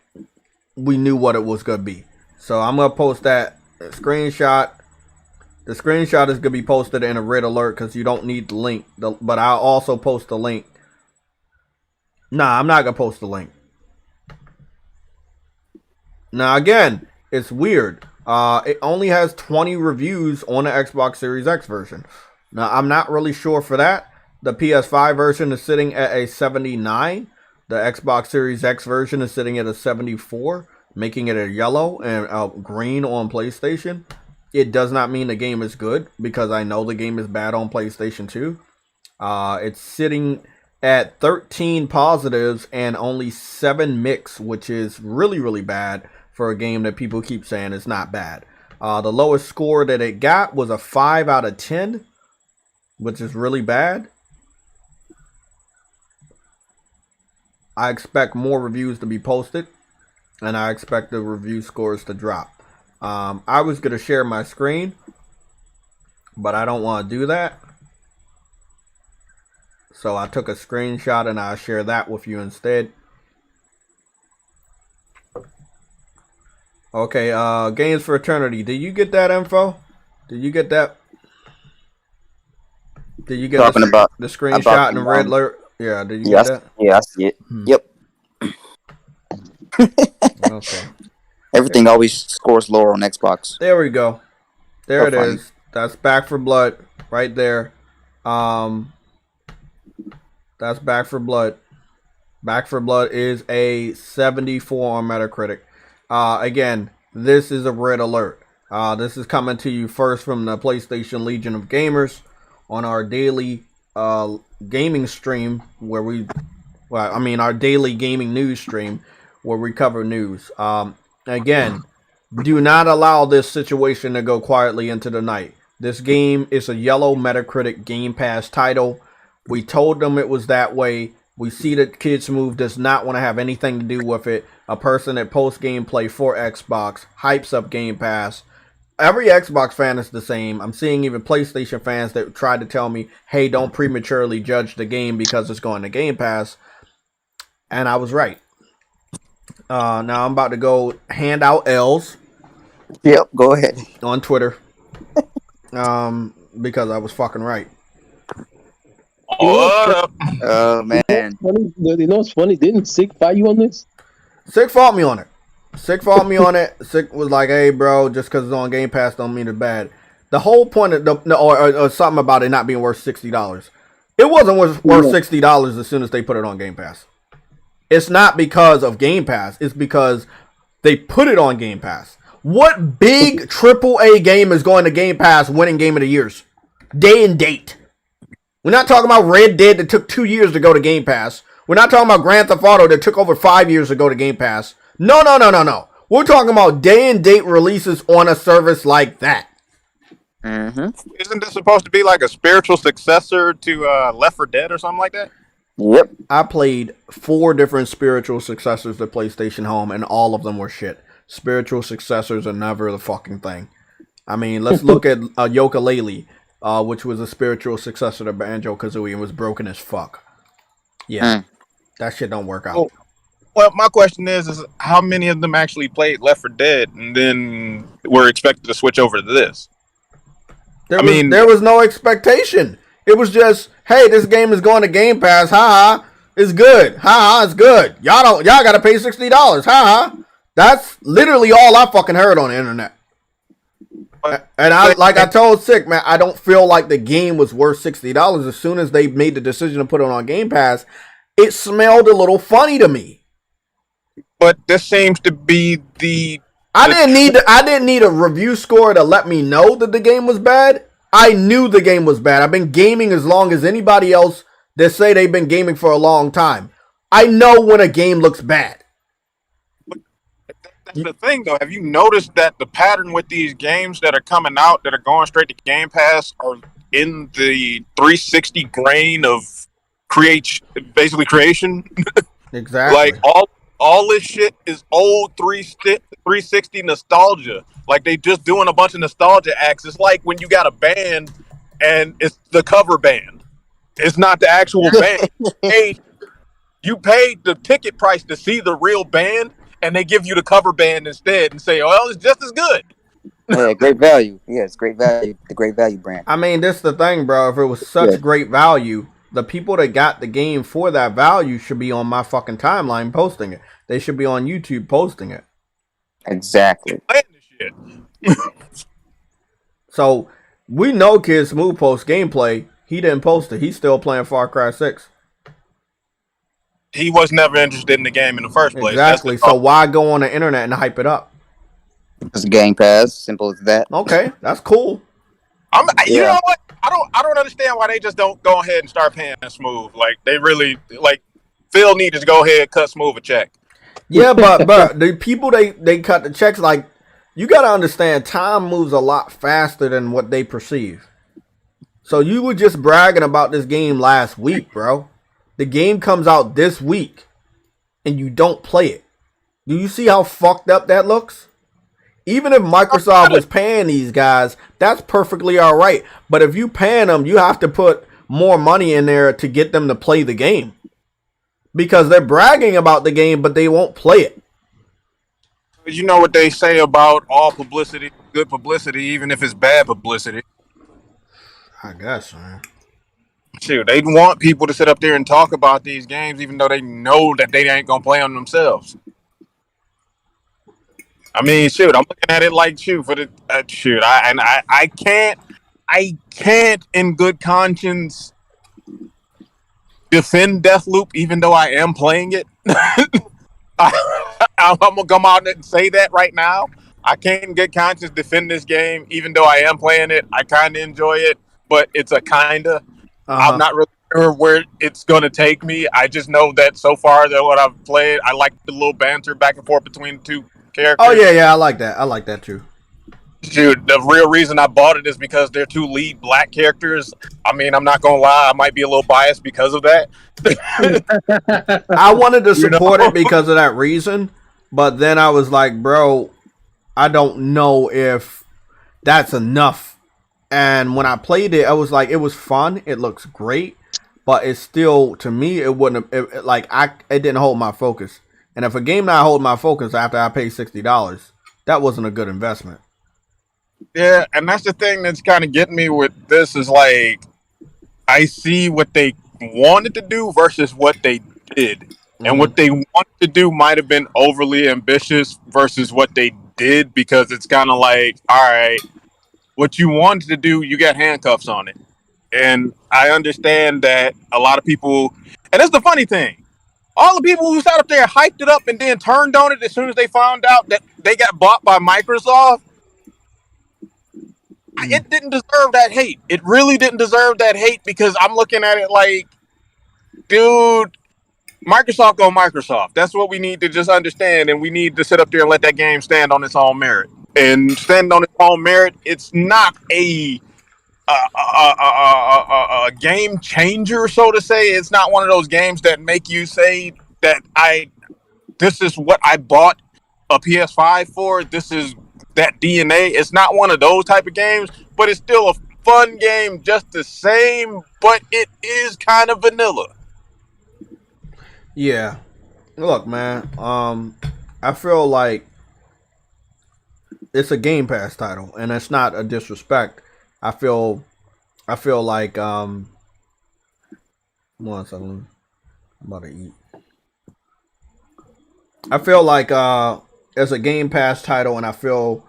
we knew what it was gonna be. So I'm gonna post that screenshot. The screenshot is gonna be posted in a red alert because you don't need the link. But I'll also post the link. Nah, I'm not gonna post the link. Now again, it's weird. It only has 20 reviews on the Xbox Series X version. Now I'm not really sure for that. The PS5 version is sitting at a 79. The Xbox Series X version is sitting at a 74, making it a yellow and a green on PlayStation. It does not mean the game is good because I know the game is bad on PlayStation 2. It's sitting at 13 positives and only 7 mixed, which is really, really bad for a game that people keep saying is not bad. The lowest score that it got was a 5 out of 10, which is really bad. I expect more reviews to be posted, and I expect the review scores to drop. I was going to share my screen, but I don't want to do that. So I took a screenshot and I'll share that with you instead. Okay, Games for Eternity. Did you get that info? Did you get that? Did you get the screenshot in the red alert? Yeah, did you get that? Yeah, I see it. Yep. Okay. Everything always scores lower on Xbox. There we go. There it is. That's Back for Blood right there. That's Back for Blood. Back for Blood is a 74 on Metacritic. Again, this is a red alert. This is coming to you first from the PlayStation Legion of Gamers on our daily gaming stream where our daily gaming news stream where we cover news. Again, do not allow this situation to go quietly into the night. This game is a yellow Metacritic Game Pass title. We told them it was that way. We see that Kids Move does not want to have anything to do with it. A person that posts gameplay for Xbox, hypes up Game Pass. Every Xbox fan is the same. I'm seeing even PlayStation fans that tried to tell me, hey, don't prematurely judge the game because it's going to Game Pass. And I was right. Now I'm about to go hand out L's. Yep, go ahead. On Twitter. Because I was fucking right. Oh, man. You know what's funny? Didn't Sick fight you on this? Sick fought me on it. Sick was like, hey, bro, just because it's on Game Pass don't mean it's bad. The whole point of or something about it not being worth $60. It wasn't worth $60 as soon as they put it on Game Pass. It's not because of Game Pass. It's because they put it on Game Pass. What big AAA game is going to Game Pass winning Game of the Years? Day and date. We're not talking about Red Dead that took 2 years to go to Game Pass. We're not talking about Grand Theft Auto that took over 5 years to go to Game Pass. No. We're talking about day and date releases on a service like that. Mm-hmm. Isn't this supposed to be like a spiritual successor to Left 4 Dead or something like that? Yep. I played 4 different spiritual successors to PlayStation Home, and all of them were shit. Spiritual successors are never the fucking thing. I mean, let's look at Yooka-Laylee, which was a spiritual successor to Banjo-Kazooie and was broken as fuck. Yeah, that shit don't work out. Well, my question is how many of them actually played Left 4 Dead and then were expected to switch over to this? There was no expectation. It was just, hey, this game is going to Game Pass. Ha ha. It's good. Ha ha. It's good. Y'all gotta pay $60. Ha ha. That's literally all I fucking heard on the internet. And I told Sick, man, I don't feel like the game was worth $60. As soon as they made the decision to put it on Game Pass, it smelled a little funny to me. But this seems to be the. I didn't need a review score to let me know that the game was bad. I knew the game was bad. I've been gaming as long as anybody else that say they've been gaming for a long time. I know when a game looks bad. That's the thing, though. Have you noticed that the pattern with these games that are coming out that are going straight to Game Pass are in the 360 grain of creation? Exactly. Like all this shit is old 360 nostalgia. Like they just doing a bunch of nostalgia acts. It's like when you got a band and it's the cover band. It's not the actual band. You paid the ticket price to see the real band, and they give you the cover band instead and say, well, it's just as good. Yeah, great value. Yeah, it's great value. The great value brand. I mean, this is the thing, bro. If it was such great value, the people that got the game for that value should be on my fucking timeline posting it. They should be on YouTube posting it. Exactly. So, we know Kid Smooth posts gameplay. He didn't post it. He's still playing Far Cry 6. He was never interested in the game in the first place. Exactly. So why go on the internet and hype it up? It's Game Pass. Simple as that. Okay, that's cool. You know what? I don't understand why they just don't go ahead and start paying Smooth. Like they really Phil needs to go ahead and cut Smooth a check. Yeah, but the people they cut the checks, like, you gotta understand, time moves a lot faster than what they perceive. So you were just bragging about this game last week, bro. The game comes out this week, and you don't play it. Do you see how fucked up that looks? Even if Microsoft was paying these guys, that's perfectly all right. But if you paying them, you have to put more money in there to get them to play the game. Because they're bragging about the game, but they won't play it. You know what they say about all publicity, good publicity, even if it's bad publicity. I guess, man. Shoot, they want people to sit up there and talk about these games, even though they know that they ain't gonna play them themselves. I mean, shoot, I'm looking at it like I can't in good conscience defend Deathloop, even though I am playing it. I'm gonna come out and say that right now. I can't in good conscience defend this game, even though I am playing it. I kind of enjoy it, but it's a kinda. I'm not really sure where it's gonna take me. I just know that so far that what I've played, I like the little banter back and forth between the two characters. Oh yeah, I like that. I like that too. Dude, the real reason I bought it is because they're two lead black characters. I mean, I'm not gonna lie, I might be a little biased because of that. I wanted to support it because of that reason, but then I was like, bro, I don't know if that's enough. And when I played it, I was like, it was fun. It looks great, but it's still, to me, it wouldn't have, it didn't hold my focus. And if a game not hold my focus after I paid $60, that wasn't a good investment. Yeah, and that's the thing that's kind of getting me with this is like, I see what they wanted to do versus what they did. Mm-hmm. And what they wanted to do might have been overly ambitious versus what they did, because it's kind of like, all right, what you wanted to do, you got handcuffs on it. And I understand that a lot of people, and that's the funny thing, all the people who sat up there hyped it up and then turned on it as soon as they found out that they got bought by Microsoft, it didn't deserve that hate. It really didn't deserve that hate, because I'm looking at it like, dude, Microsoft on Microsoft. That's what we need to just understand, and we need to sit up there and let that game stand on its own merit. And stand on its own merit, it's not a game changer, so to say. It's not one of those games that make you say that this is what I bought a PS5 for. This is that DNA. It's not one of those type of games, but it's still a fun game just the same, but it is kind of vanilla. Yeah. Look, man. I feel like it's a Game Pass title, and it's not a disrespect. I feel like 1 second. I'm about to eat. I feel like it's a Game Pass title, and I feel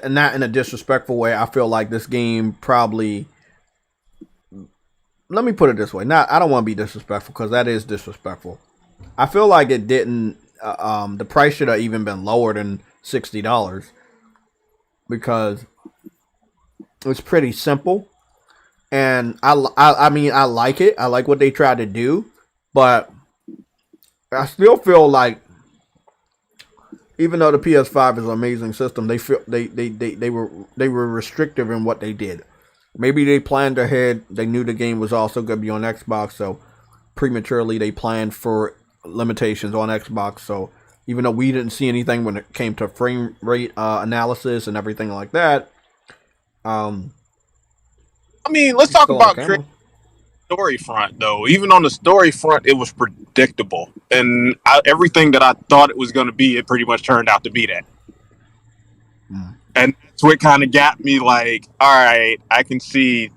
not in a disrespectful way. I feel like this game probably. Let me put it this way. Not, I don't want to be disrespectful because that is disrespectful. I feel like it didn't. The price should have even been lower than $60 because it's pretty simple, and I mean I like it. I like what they tried to do, but I still feel like even though the PS5 is an amazing system, they feel they were restrictive in what they did. Maybe they planned ahead. They knew the game was also going to be on Xbox, so prematurely they planned for limitations on Xbox. So even though we didn't see anything when it came to frame rate analysis and everything like that, I mean, let's talk about story front though. Even on the story front, it was predictable, and everything that I thought it was going to be, it pretty much turned out to be that. And that's what kind of got me like, all right, I can see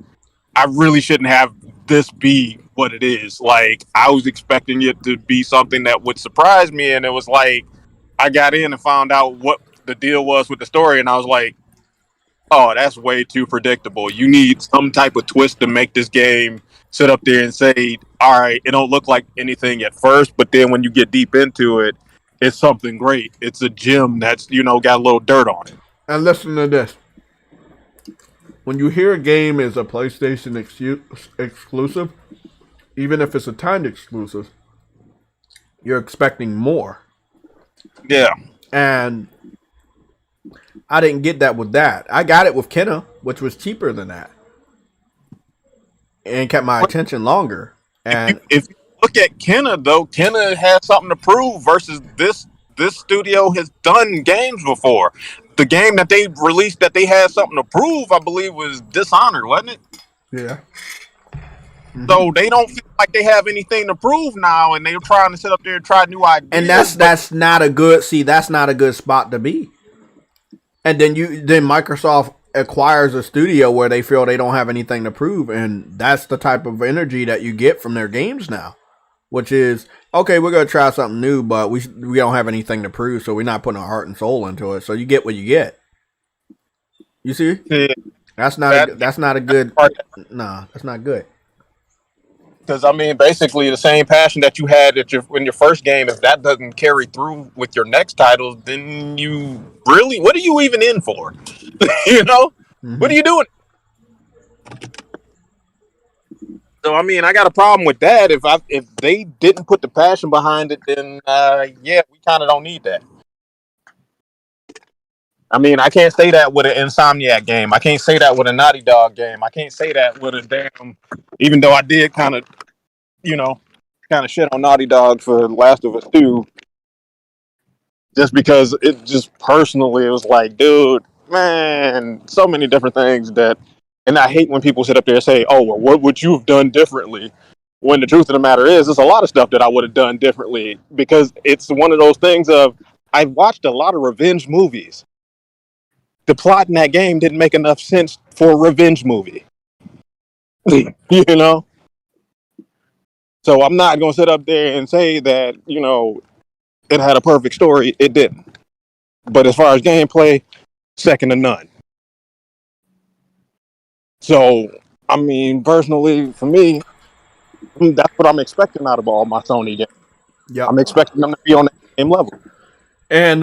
I really shouldn't have this be what it is. Like, I was expecting it to be something that would surprise me, and it was like I got in and found out what the deal was with the story, and I was like, oh, that's way too predictable. You need some type of twist to make this game sit up there and say, all right, it don't look like anything at first, but then when you get deep into it, it's something great. It's a gem that's, got a little dirt on it. And listen to this. When you hear a game is a PlayStation exclusive, even if it's a timed exclusive, you're expecting more. Yeah. And I didn't get that with that. I got it with Kenna, which was cheaper than that. And kept my attention longer. And if you look at Kenna, though, Kenna has something to prove versus this studio has done games before. The game that they released that they had something to prove, I believe, was Dishonored, wasn't it? Yeah. Mm-hmm. So they don't feel like they have anything to prove now, and they're trying to sit up there and try new ideas. And that's not a good spot to be. And then Microsoft acquires a studio where they feel they don't have anything to prove, and that's the type of energy that you get from their games now, which is, okay, we're gonna try something new, but we don't have anything to prove, so we're not putting our heart and soul into it. So you get what you get. You see? Yeah. That's not a good. Nah, that's not good. Because I mean, basically, the same passion that you had in your first game, if that doesn't carry through with your next titles, then what are you even in for? Mm-hmm. What are you doing? So I mean, I got a problem with that. If they didn't put the passion behind it, then we kind of don't need that. I mean, I can't say that with an Insomniac game. I can't say that with a Naughty Dog game. I can't say that with a damn. Even though I did kind of shit on Naughty Dog for Last of Us 2, just because it just personally it was like, dude, man, so many different things and I hate when people sit up there and say, oh, well, what would you have done differently? When the truth of the matter is, there's a lot of stuff that I would have done differently, because it's one of those things of, I watched a lot of revenge movies. The plot in that game didn't make enough sense for a revenge movie. So I'm not going to sit up there and say that, it had a perfect story. It didn't. But as far as gameplay, second to none. So, I mean, personally, for me, that's what I'm expecting out of all my Sony games. Yeah, I'm expecting them to be on the same level. And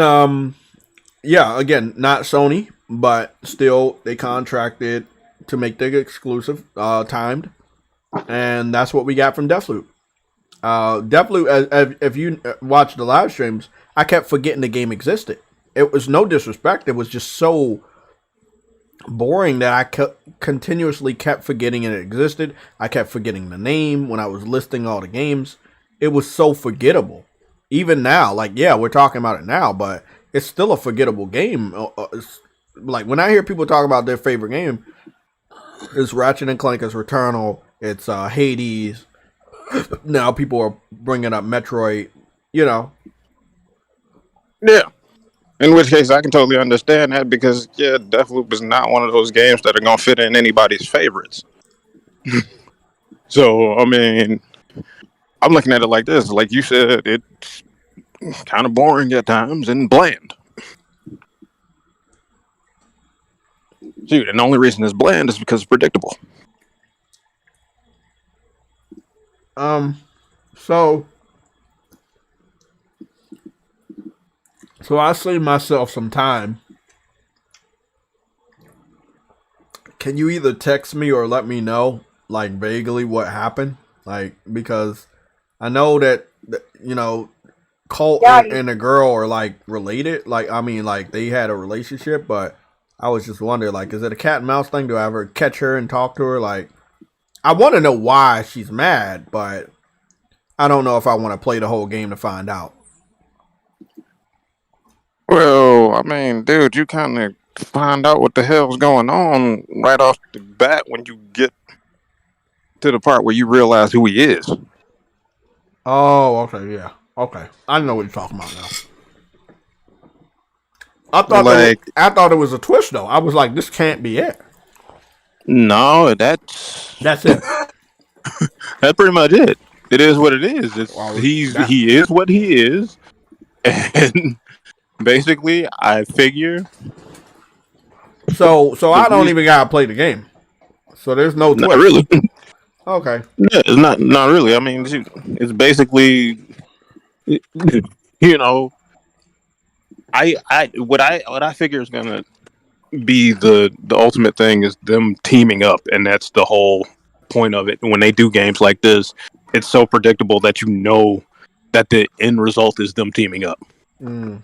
again, not Sony, but still they contracted to make the exclusive timed, and that's what we got from Deathloop. Deathloop, if you watch the live streams, I kept forgetting the game existed. It was no disrespect; it was just so boring that I continuously kept forgetting it existed. I kept forgetting the name when I was listing all the games. It was so forgettable. Even now, we're talking about it now, but it's still a forgettable game. Like, when I hear people talk about their favorite game, it's Ratchet and Clank, it's Returnal, it's Hades. Now people are bringing up Metroid. You know. Yeah. In which case, I can totally understand that because yeah, Deathloop is not one of those games that are gonna fit in anybody's favorites. So I mean, I'm looking at it like this: like you said, it's kind of boring at times and bland. Dude, and the only reason it's bland is because it's predictable. So I save myself some time. Can you either text me or let me know, like vaguely, what happened? Like, because I know that you know, Colt and the girl are like related. Like, I mean, like they had a relationship, but I was just wondering, like, is it a cat and mouse thing? Do I ever catch her and talk to her? Like, I want to know why she's mad, but I don't know if I want to play the whole game to find out. Well, I mean, dude, you kind of find out what the hell's going on right off the bat when you get to the part where you realize who he is. Oh, okay, yeah, okay. I know what you're talking about now. I thought it was a twist though. I was like, this can't be it. No, that's it. That's pretty much it. It is what it is. He is what he is, and basically, I figure. So I don't even gotta play the game. So there's no twist. Not really. Okay. Yeah, it's not really. I mean, it's basically, you know, what I figure is gonna be the ultimate thing is them teaming up, and that's the whole point of it. When they do games like this, it's so predictable that you know that the end result is them teaming up. Mm.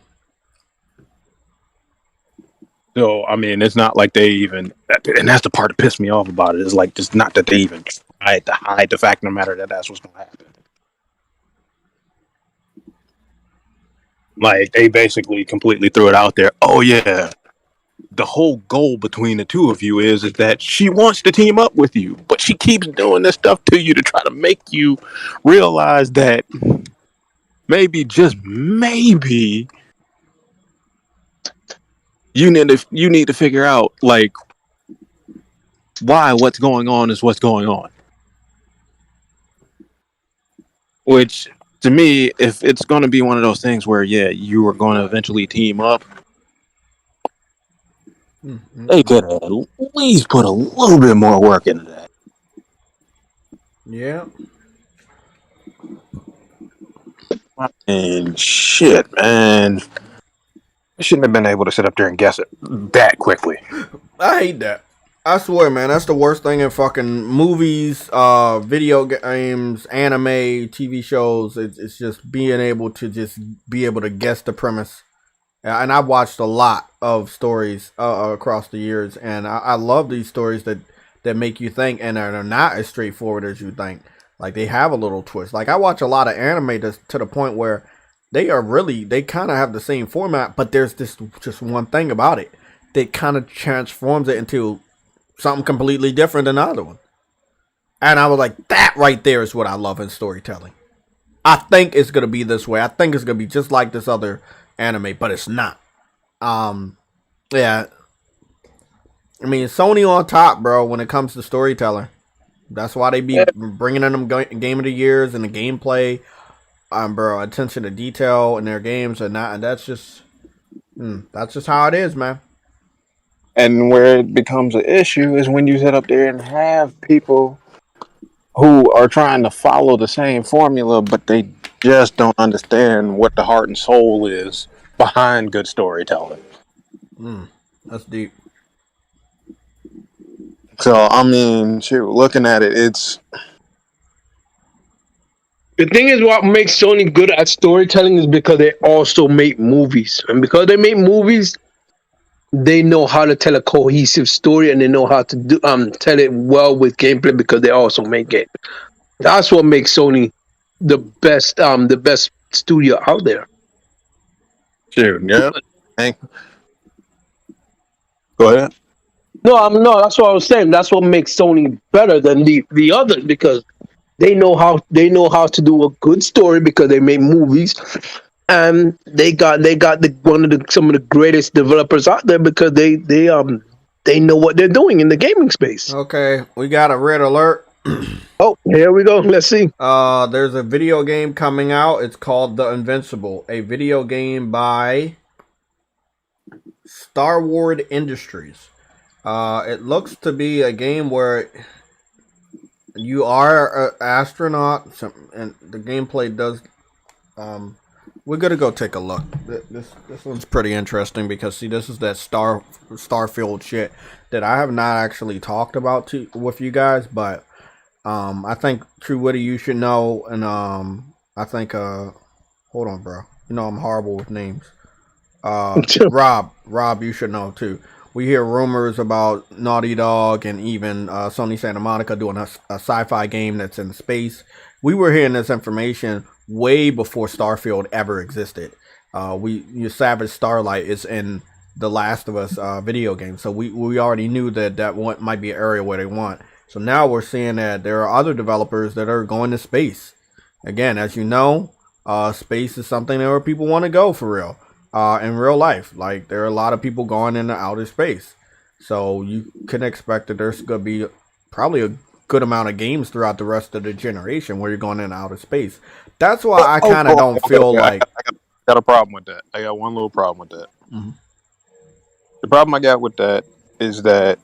So I mean, it's not like they even, and that's the part that pissed me off about it. Is like just not that they even tried to hide the fact, no matter that's what's going to happen. Like they basically completely threw it out there. Oh yeah, the whole goal between the two of you is that she wants to team up with you, but she keeps doing this stuff to you to try to make you realize that maybe, just maybe, you need to figure out like why what's going on is what's going on. Which to me, if it's going to be one of those things where yeah, you are going to eventually team up, they could at least put a little bit more work into that. Yeah. And shit, man. I shouldn't have been able to sit up there and guess it that quickly. I hate that. I swear, man, that's the worst thing in fucking movies, video games, anime, TV shows. It's just being able to just be able to guess the premise. And I've watched a lot of stories across the years, and I love these stories that make you think and are not as straightforward as you think. Like they have a little twist. Like I watch a lot of anime to the point where they kind of have the same format, but there's this just one thing about it that kind of transforms it into something completely different than the other one. And I was like, that right there is what I love in storytelling. I think it's gonna be this way. I think it's gonna be just like this other anime, but it's not. Yeah. I mean, Sony on top, bro, when it comes to storytelling. That's why they be bringing in them game of the years and the gameplay, bro, attention to detail in their games and that's just how it is, man. And where it becomes an issue is when you sit up there and have people who are trying to follow the same formula, but they just don't understand what the heart and soul is behind good storytelling. That's deep. So, I mean, shoot, looking at it, it's... The thing is, what makes Sony good at storytelling is because they also make movies. And because they make movies, they know how to tell a cohesive story, and they know how to do tell it well with gameplay because they also make it. That's what makes Sony the best studio out there. Shoot, yeah. Go ahead. No, that's what I was saying. That's what makes Sony better than the others, because They know how to do a good story because they make movies, and they got some of the greatest developers out there because they know what they're doing in the gaming space. Okay, we got a red alert. Oh, here we go. Let's see. There's a video game coming out. It's called The Invincible, a video game by Star Wars Industries. It looks to be a game where you are an astronaut, and the gameplay does. We're gonna go take a look. This one's pretty interesting because see, this is that Starfield shit that I have not actually talked about with you guys, but I think True Witty, you should know, and I think hold on, bro. You know I'm horrible with names. Rob, you should know too. We hear rumors about Naughty Dog and even Sony Santa Monica doing a sci-fi game that's in space. We were hearing this information way before Starfield ever existed. Savage Starlight is in the Last of Us video game, so we already knew that one might be an area where they want. So now we're seeing that there are other developers that are going to space. Again, as you know, space is something where people want to go for real. In real life, like there are a lot of people going into outer space, so you can expect that there's gonna be probably a good amount of games throughout the rest of the generation where you're going into outer space. That's why I kind of don't feel like I got a problem with that. I got one little problem with that. Mm-hmm. The problem I got with that is that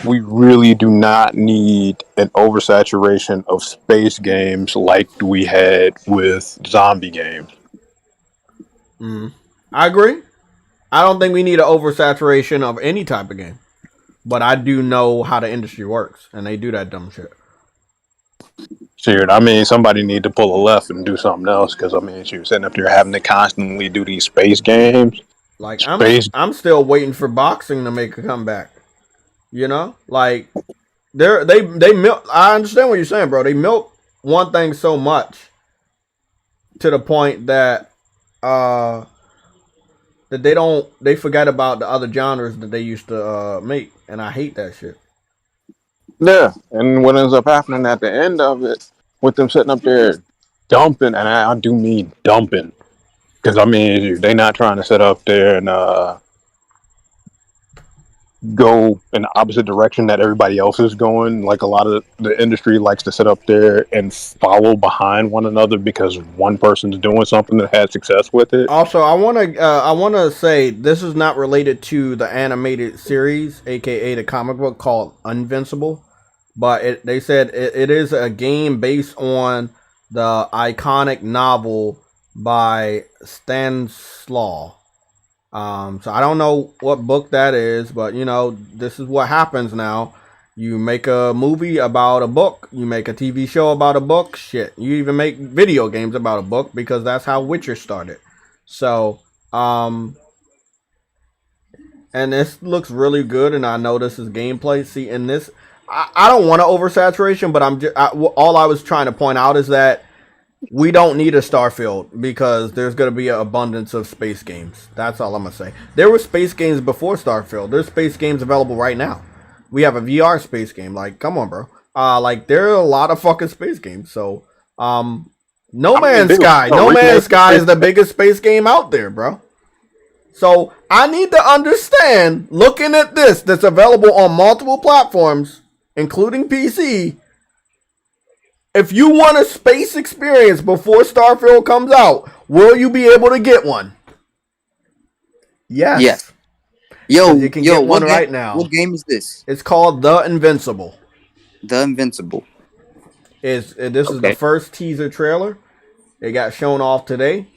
we really do not need an oversaturation of space games like we had with zombie games. Mm-hmm. I agree. I don't think we need an oversaturation of any type of game. But I do know how the industry works, and they do that dumb shit. Shit, I mean, somebody need to pull a left and do something else, because, I mean, she was sitting up there having to constantly do these space games. Like, I'm still waiting for boxing to make a comeback. You know? Like, they milk. I understand what you're saying, bro. They milk one thing so much to the point that that they forget about the other genres that they used to make, and I hate that shit. Yeah, and what ends up happening at the end of it, with them sitting up there dumping, and I do mean dumping, because I mean they not trying to sit up there and go in the opposite direction that everybody else is going. Like a lot of the industry likes to sit up there and follow behind one another because one person's doing something that had success with it. Also, I want to say this is not related to the animated series, aka the comic book called Invincible, but they said it is a game based on the iconic novel by Stanislaw. So I don't know what book that is, but you know, this is what happens now. You make a movie about a book, you make a TV show about a book, shit. You even make video games about a book because that's how Witcher started. So, and this looks really good, and I know this is gameplay. See, in this, I don't want an oversaturation, but all I was trying to point out is that we don't need a Starfield because there's going to be an abundance of space games. That's all I'm going to say. There were space games before Starfield. There's space games available right now. We have a VR space game. Like, come on, bro. Like, there are a lot of fucking space games. So, No Man's Sky. No Man's Sky is the biggest space game out there, bro. So, I need to understand, looking at this, that's available on multiple platforms, including PC, if you want a space experience before Starfield comes out, will you be able to get one? Yes. Yes. Yo, you can get one right now. What game is this? It's called The Invincible. The Invincible. This is the first teaser trailer. It got shown off today.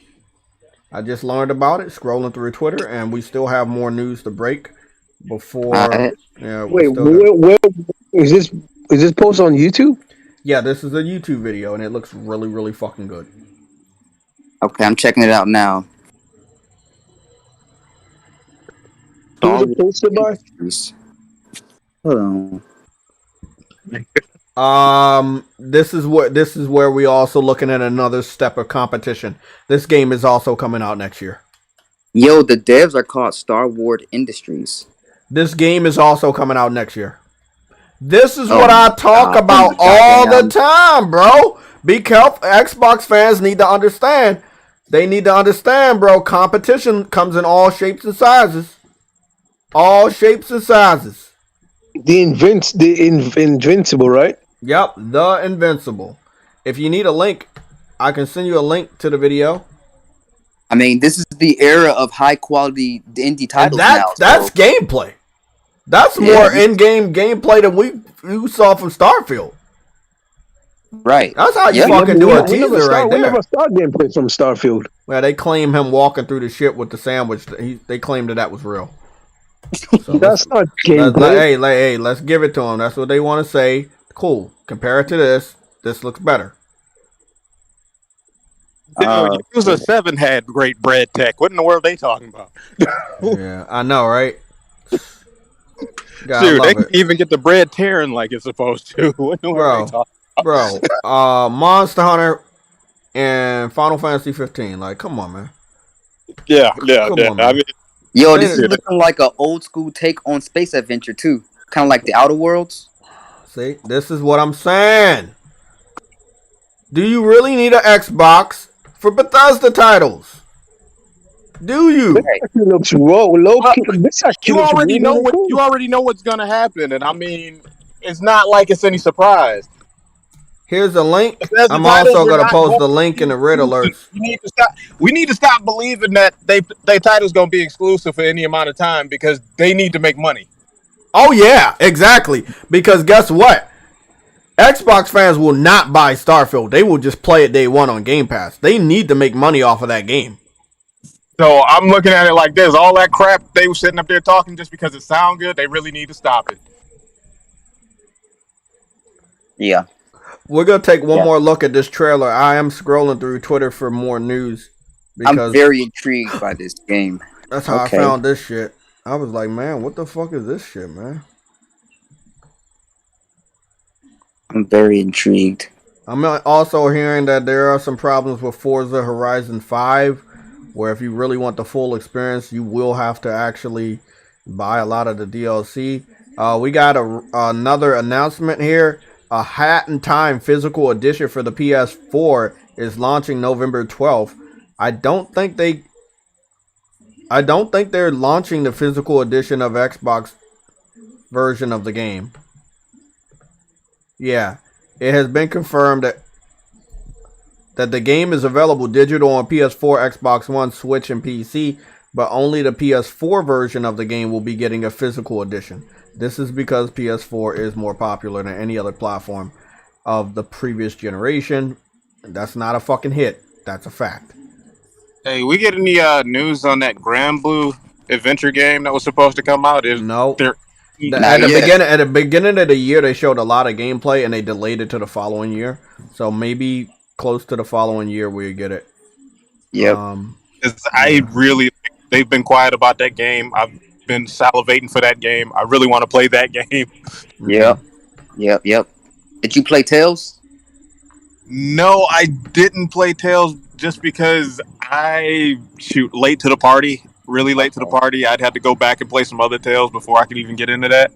I just learned about it scrolling through Twitter, and we still have more news to break before. Yeah, wait, where is this? Is this post on YouTube? Yeah, this is a YouTube video, and it looks really, really fucking good. Okay, I'm checking it out now. Who's it posted by? Hold on. This is where we also looking at another step of competition. This game is also coming out next year. Yo, the devs are called Star Wars Industries. This game is also coming out next year. This is what I talk about all the time, bro. Be careful. Xbox fans need to understand. They need to understand, bro. Competition comes in all shapes and sizes. All shapes and sizes. The Invincible, right? Yep, the Invincible. If you need a link, I can send you a link to the video. I mean, this is the era of high quality indie titles That's gameplay. That's more in-game gameplay than we saw from Starfield. Right. That's how you fucking do a teaser right there. We never saw gameplay from Starfield. Well, they claim him walking through the shit with the sandwich. They claimed that was real. So that's not gameplay. Hey, let's give it to them. That's what they want to say. Cool. Compare it to this. This looks better. Yakuza 7 had great bread tech. What in the world are they talking about? Yeah, I know, right? Dude, they can even get the bread tearing like it's supposed to. What in the world are they talking about? Monster Hunter and Final Fantasy 15. Like, come on, man. Yeah. On, I mean, yo, this is looking like an old school take on space adventure too. Kind of like the Outer Worlds. See, this is what I'm saying. Do you really need an Xbox for Bethesda titles? Do you? Looks low. You already know what's gonna happen, and I mean, it's not like it's any surprise. Here's a link. I'm also gonna post the link in the red alerts. We need to stop believing that they title's gonna be exclusive for any amount of time because they need to make money. Oh yeah, exactly. Because guess what? Xbox fans will not buy Starfield. They will just play it day one on Game Pass. They need to make money off of that game. So I'm looking at it like this. All that crap they were sitting up there talking just because it sounds good, they really need to stop it. Yeah. We're going to take one more look at this trailer. I am scrolling through Twitter for more news. I'm very intrigued by this game. That's how I found this shit. I was like, man, what the fuck is this shit, man? I'm very intrigued. I'm also hearing that there are some problems with Forza Horizon 5, where if you really want the full experience, you will have to actually buy a lot of the DLC. We got another announcement here. A Hat in Time physical edition for the PS4 is launching November 12th. I don't think they're launching the physical edition of Xbox version of the game. Yeah, it has been confirmed that the game is available digital on PS4, Xbox One, Switch, and PC, but only the PS4 version of the game will be getting a physical edition. This is because PS4 is more popular than any other platform of the previous generation. That's not a fucking hit. That's a fact. Hey, we get any news on that Grand Blue adventure game that was supposed to come out? No. At the beginning of the year, they showed a lot of gameplay and they delayed it to the following year. So maybe close to the following year we get it. Yep. They've been quiet about that game. I've been salivating for that game. I really want to play that game. Yep. Did you play Tales? No, I didn't play Tales just because late to the party. Really late to the party. I'd have to go back and play some other Tales before I could even get into that.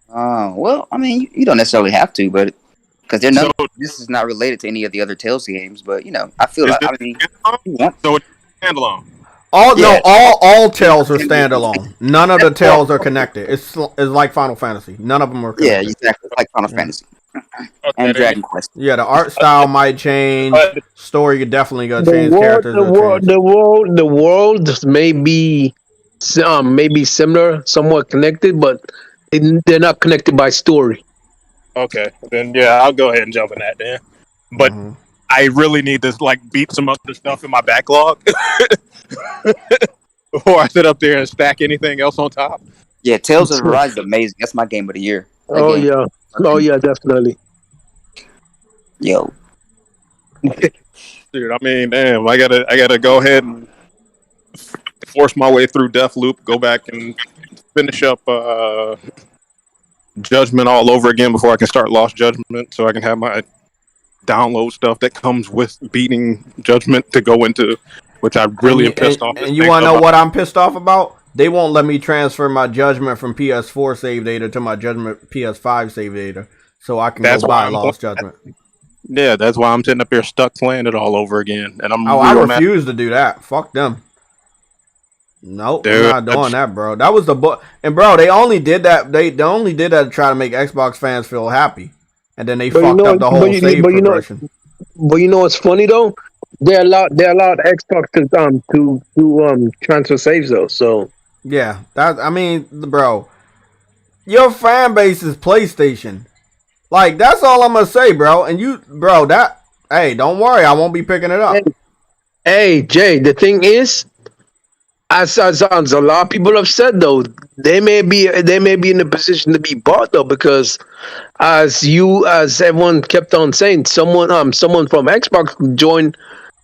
Well, I mean, you don't necessarily have to, but because this is not related to any of the other Tales games. But I feel like so it's standalone. All Tales are standalone. None of the Tales are connected. It's like Final Fantasy. None of them are connected. Yeah, exactly. It's like Final Fantasy. And Dragon Quest. Yeah, the art style might change. Story definitely gonna change. Characters. The world may be similar, somewhat connected, but they're not connected by story. Okay, then I'll go ahead and jump in that then. But I really need to beat some other stuff in my backlog before I sit up there and stack anything else on top. Yeah, Tales of Arise is amazing. That's my game of the year. Oh yeah, definitely. Yo, dude, I mean, damn, I gotta go ahead and force my way through Deathloop, go back and finish up Judgment all over again before I can start Lost Judgment, so I can have my download stuff that comes with beating Judgment to go into, which I really am pissed off. And you want to know what I'm pissed off about? they won't let me transfer my Judgment from PS4 save data to my Judgment PS5 save data, so I can That's go why buy I'm Lost Judgment. Yeah, that's why I'm sitting up here stuck playing it all over again, and I'm Oh, I real mad. refuse to do that. Fuck them. Nope, Dude, I'm not doing that, bro. That was the book, and bro, they only did that. They only did that to try to make Xbox fans feel happy, and then they But fucked up the whole save you know, progression. but you know what's funny though? They allowed Xbox to transfer saves though. So Yeah, that I mean, bro, your fan base is PlayStation. Like that's all I'm gonna say, bro. And you, bro, that hey, don't worry, I won't be picking it hey, up. hey Jay, the thing is, as a lot of people have said though, they may be in a position to be bought though because as everyone kept on saying, someone from Xbox joined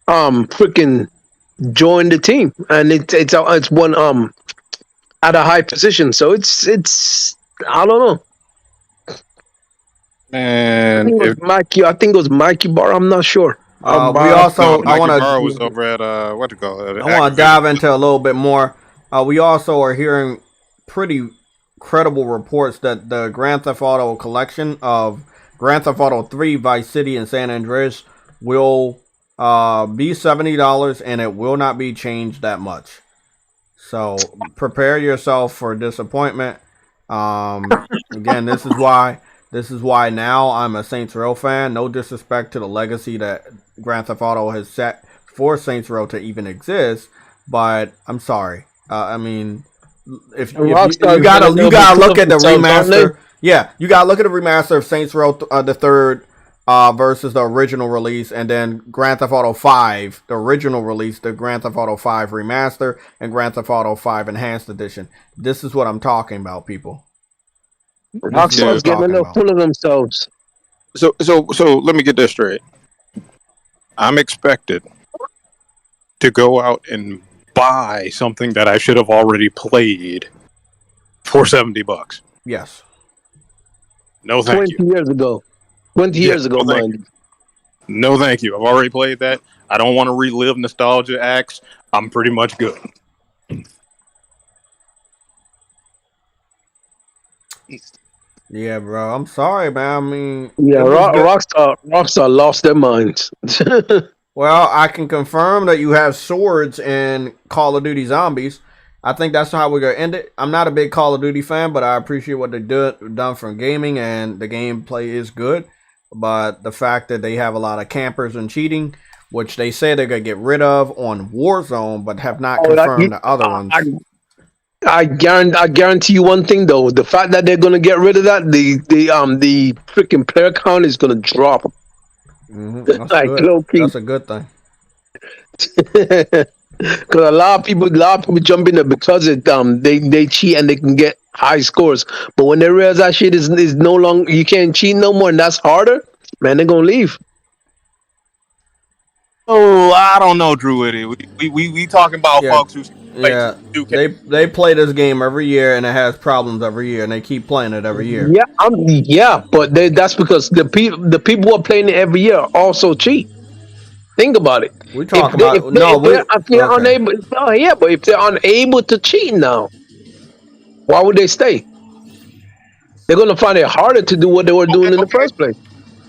freaking joined the team and it's one at a high position. So it's I don't know. Man, if I think it was Mikey Bar. I'm not sure. We no, also, I Mikey want Barr to, was over at what to call it, I want to Activision. dive into a little bit more. We also are hearing pretty credible reports that the Grand Theft Auto collection of Grand Theft Auto 3, Vice City, and San Andreas will be $70 and it will not be changed that much. So prepare yourself for disappointment. Again, this is why now I'm a Saints Row fan. No disrespect to the legacy that Grand Theft Auto has set for Saints Row to even exist, but I'm sorry. I mean, if you gotta look at the remaster. Yeah, you gotta look at the remaster of Saints Row the third versus the original release, and then Grand Theft Auto 5, the original release, the Grand Theft Auto 5 remaster, and Grand Theft Auto 5 enhanced edition. This is what I'm talking about, people. Rockstar's getting a little full of themselves. So let me get this straight. I'm expected to go out and buy something that I should have already played for $70. Yes. No, thank 20 you. years ago. 20 years ago, mind you. No, thank you. I've already played that. I don't want to relive nostalgia acts. I'm pretty much good. Yeah, bro. I'm sorry, man. I mean, Yeah, Rockstar lost their minds. Well, I can confirm that you have swords in Call of Duty Zombies. I think that's how we're gonna end it. I'm not a big Call of Duty fan, but I appreciate what they've done from gaming, and the gameplay is good. But the fact that they have a lot of campers and cheating, which they say they're gonna get rid of on Warzone, but have not confirmed the other ones. I guarantee you one thing though: the fact that they're gonna get rid of that, the freaking player count is gonna drop. That's like good. low key. That's a good thing. Because a lot of people jump in there because they cheat and they can get high scores. But when they realize that shit is no longer, you can't cheat no more, and that's harder, man, they're gonna leave. Oh, I don't know, Drew. We talking about folks who yeah, they play this game every year and it has problems every year, and they keep playing it every year. Yeah, but that's because the people who are playing it every year also cheat. Think about it. We talk If they're unable, but if they're unable to cheat now, why would they stay? They're gonna find it harder to do what they were doing in the first place.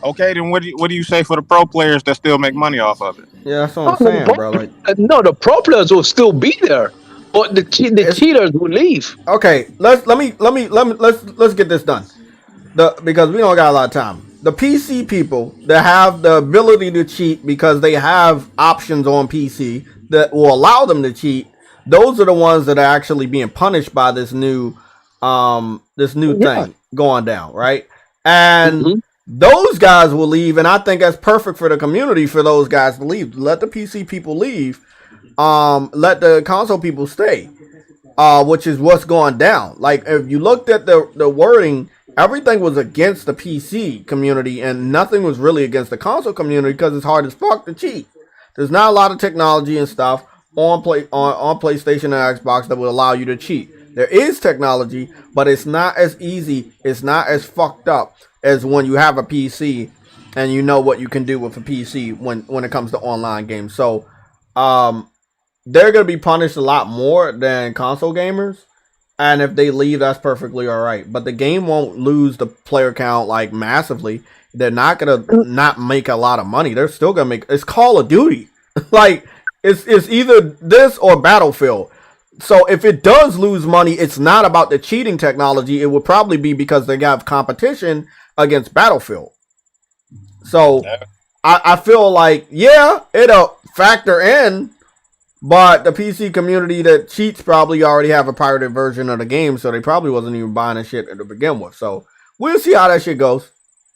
Okay, then what do you say for the pro players that still make money off of it? Yeah, that's what I'm saying, bro. Like, no, the pro players will still be there, but the cheaters will leave. Okay, let's get this done. Because we don't got a lot of time. The PC people that have the ability to cheat because they have options on PC that will allow them to cheat, those are the ones that are actually being punished by this new thing going down, right? And those guys will leave, and I think that's perfect for the community for those guys to leave. Let the PC people leave. Let the console people stay. Which is what's going down. Like, if you looked at the wording, everything was against the PC community and nothing was really against the console community because it's hard as fuck to cheat. There's not a lot of technology and stuff on PlayStation and Xbox that will allow you to cheat. There is technology, but it's not as easy, it's not as fucked up as when you have a PC and you know what you can do with a PC when it comes to online games. So they're gonna be punished a lot more than console gamers. And if they leave, that's perfectly all right. But the game won't lose the player count like massively. They're not gonna not make a lot of money. They're still gonna make. It's Call of Duty. Like it's either this or Battlefield. So if it does lose money, it's not about the cheating technology. It would probably be because they got competition against Battlefield. So I feel like, yeah, it'll factor in, but the PC community that cheats probably already have a pirated version of the game, so they probably wasn't even buying the shit to begin with. So we'll see how that shit goes.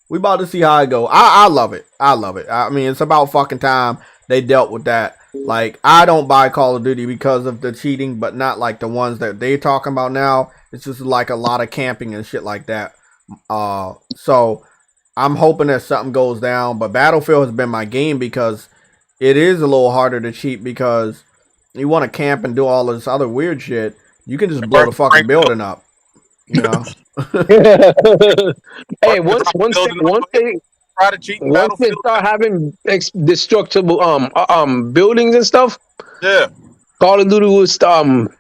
We about to see how it go. I love it. I love it. I mean, it's about fucking time they dealt with that. Like, I don't buy Call of Duty because of the cheating, but not like the ones that they talking about now. It's just like a lot of camping and shit like that. So I'm hoping that something goes down. But Battlefield has been my game because it is a little harder to cheat because you want to camp and do all this other weird shit. You can just blow the fucking building up. You know? Hey, once they start having destructible buildings and stuff, Yeah. Call of Duty will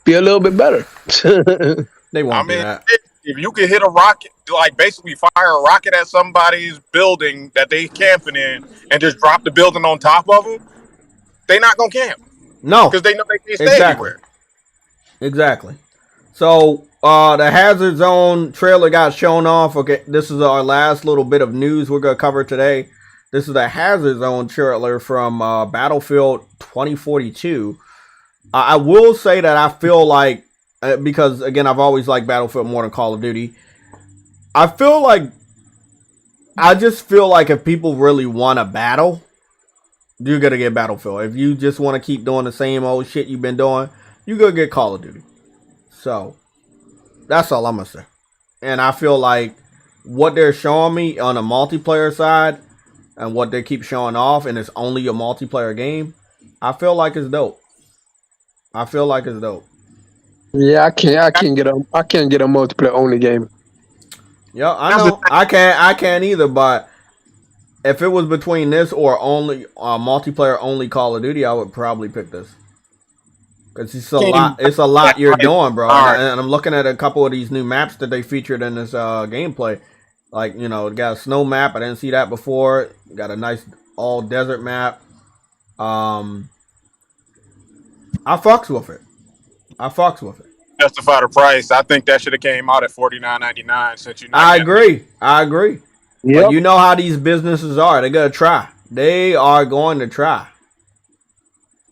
be a little bit better. They won't I do mean, that. if you can hit a rocket, like basically fire a rocket at somebody's building that they camping in and just drop the building on top of them, they not gonna camp. No, because they know they can't stay anywhere. Exactly. So the Hazard Zone trailer got shown off. Okay, this is our last little bit of news we're gonna cover today. This is the Hazard Zone trailer from Battlefield 2042. I will say that I feel like, because again, I've always liked Battlefield more than Call of Duty. I just feel like if people really want to battle, you're gonna get Battlefield. If you just want to keep doing the same old shit you've been doing, you're gonna get Call of Duty. So that's all I'm gonna say. And I feel like what they're showing me on the multiplayer side and what they keep showing off, and it's only a multiplayer game, I feel like it's dope. Yeah, I can't get a multiplayer only game. Yeah, I know. I can't either, but if it was between this or only multiplayer only Call of Duty, I would probably pick this. Cause it's a lot you're doing, bro. And I'm looking at a couple of these new maps that they featured in this gameplay. Like, you know, it got a snow map. I didn't see that before. Got a nice all desert map. I fucks with it. Justify the price. I think that should have came out at $49.99 since you. I agree. Yep. But you know how these businesses are. They're gonna try. They are going to try.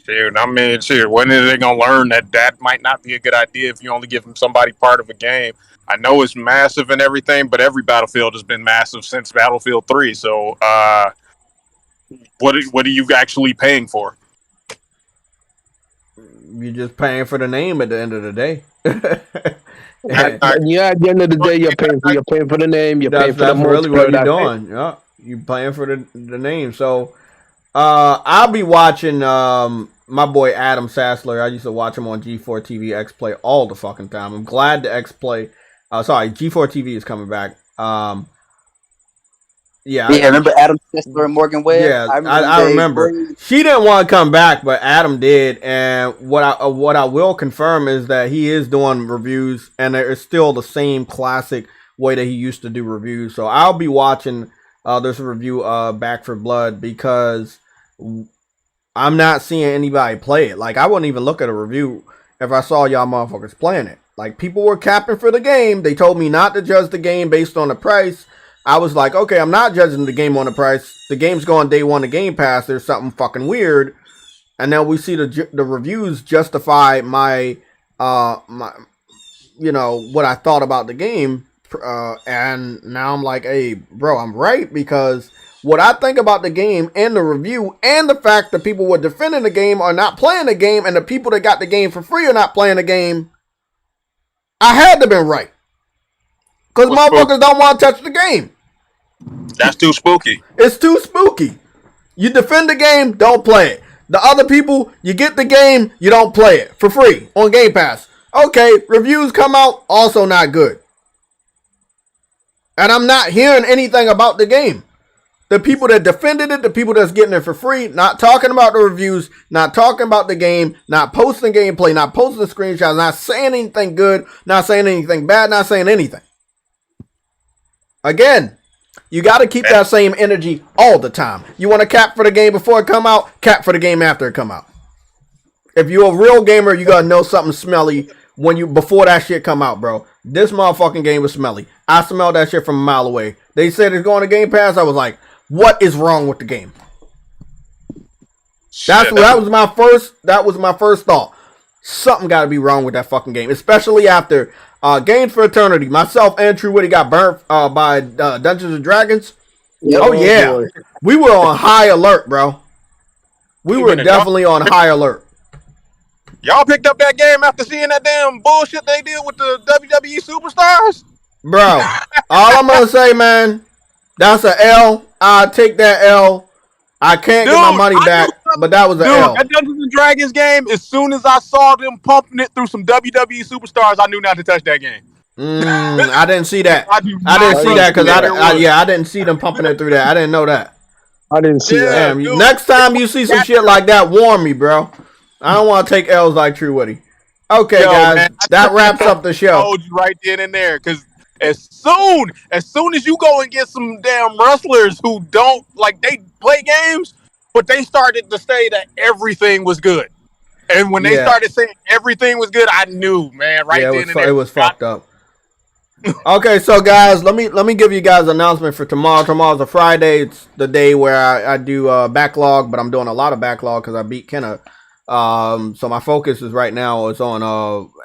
Dude, I mean, shit, when are they going to learn that might not be a good idea if you only give them somebody part of a game? I know it's massive and everything, but every Battlefield has been massive since Battlefield 3. So, what are you actually paying for? You're just paying for the name at the end of the day. Yeah, at the end of the day, you're paying for the name. You're paying for the That's really what you're doing. Yeah, you're paying for the name. So, I'll be watching my boy Adam Sassler. I used to watch him on G4 TV X Play all the fucking time. I'm glad the X Play. G4 TV is coming back. Yeah, remember Adam Sessler and Morgan Webb? Yeah, I remember. She didn't want to come back, but Adam did. And what I will confirm is that he is doing reviews, and it's still the same classic way that he used to do reviews. So I'll be watching this review Back for Blood because I'm not seeing anybody play it. Like, I wouldn't even look at a review if I saw y'all motherfuckers playing it. Like, people were capping for the game. They told me not to judge the game based on the price. I was like, okay, I'm not judging the game on the price. The game's going day one to Game Pass. There's something fucking weird. And then we see the reviews justify my what I thought about the game. And now I'm like, hey, bro, I'm right, because what I think about the game and the review and the fact that people were defending the game are not playing the game, and the people that got the game for free are not playing the game, I had to been right. Because motherfuckers don't want to touch the game. That's too spooky. It's too spooky. You defend the game, don't play it. The other people, you get the game, you don't play it for free on Game Pass. Okay, reviews come out, also not good. And I'm not hearing anything about the game. The people that defended it, the people that's getting it for free, not talking about the reviews, not talking about the game, not posting gameplay, not posting screenshots, not saying anything good, not saying anything bad, not saying anything. Again, you got to keep that same energy all the time. You want to cap for the game before it come out, cap for the game after it come out. If you're a real gamer, you got to know something smelly before that shit come out, bro. This motherfucking game was smelly. I smelled that shit from a mile away. They said it's going to Game Pass. I was like, what is wrong with the game? That was my first thought. Something got to be wrong with that fucking game, especially after Games for Eternity. Myself and True Witty got burnt by Dungeons and Dragons. Oh yeah, boy. We were on high alert, bro. We were definitely on high alert. Y'all picked up that game after seeing that damn bullshit they did with the WWE superstars? Bro, all I'm going to say, man, that's an L. I'll take that L. I can't get my money back, but that was an L. That Dungeons and Dragons game, as soon as I saw them pumping it through some WWE superstars, I knew not to touch that game. I didn't see that. I didn't see that because I didn't see them pumping it through that. I didn't know that. I didn't see that. Dude. Next time you see some shit like that, warn me, bro. I don't want to take L's like True Witty. Okay, guys, man, that wraps up the show. I told you right then and there, because as soon as you go and get some damn wrestlers who don't, like, they play games, but they started to say that everything was good. And when they started saying everything was good, I knew, man, then and there. It was fucked up. Okay, so guys, let me give you guys an announcement for tomorrow. Tomorrow's a Friday. It's the day where I do backlog, but I'm doing a lot of backlog because I beat Kenna. So my focus is right now is on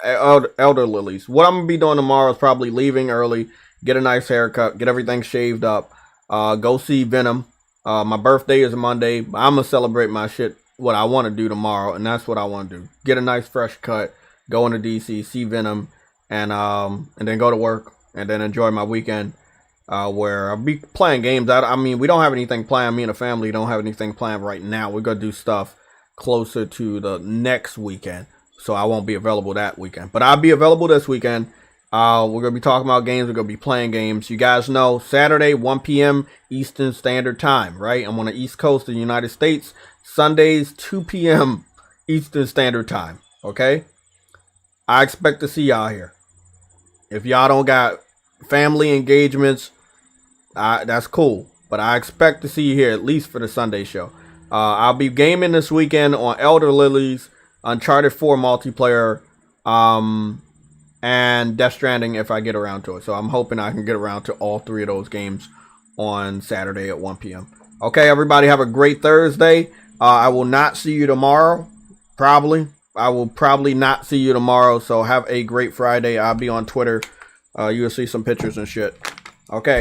Elder Lilies. What I'm gonna be doing tomorrow is probably leaving early, get a nice haircut, get everything shaved up, go see Venom. My birthday is Monday. I'm gonna celebrate my shit, what I want to do tomorrow, and that's what I want to do. Get a nice fresh cut, go into DC, see Venom, and then go to work, and then enjoy my weekend, where I'll be playing games. I mean, we don't have anything planned. Me and the family don't have anything planned right now. We're gonna do stuff closer to the next weekend, so I won't be available that weekend, but I'll be available this weekend. We're gonna be talking about games. We're gonna be playing games. You guys know Saturday 1 p.m. Eastern Standard Time, right? I'm on the East Coast of the United States. Sundays 2 p.m. Eastern Standard Time. Okay, I expect to see y'all here. If y'all don't got family engagements, that's cool, but I expect to see you here at least for the Sunday show. I'll be gaming this weekend on Elder Lilies, Uncharted 4 multiplayer, and Death Stranding if I get around to it. So I'm hoping I can get around to all three of those games on Saturday at 1 p.m. Okay, everybody have a great Thursday. I will not see you tomorrow. I will probably not see you tomorrow. So have a great Friday. I'll be on Twitter. You'll see some pictures and shit. Okay.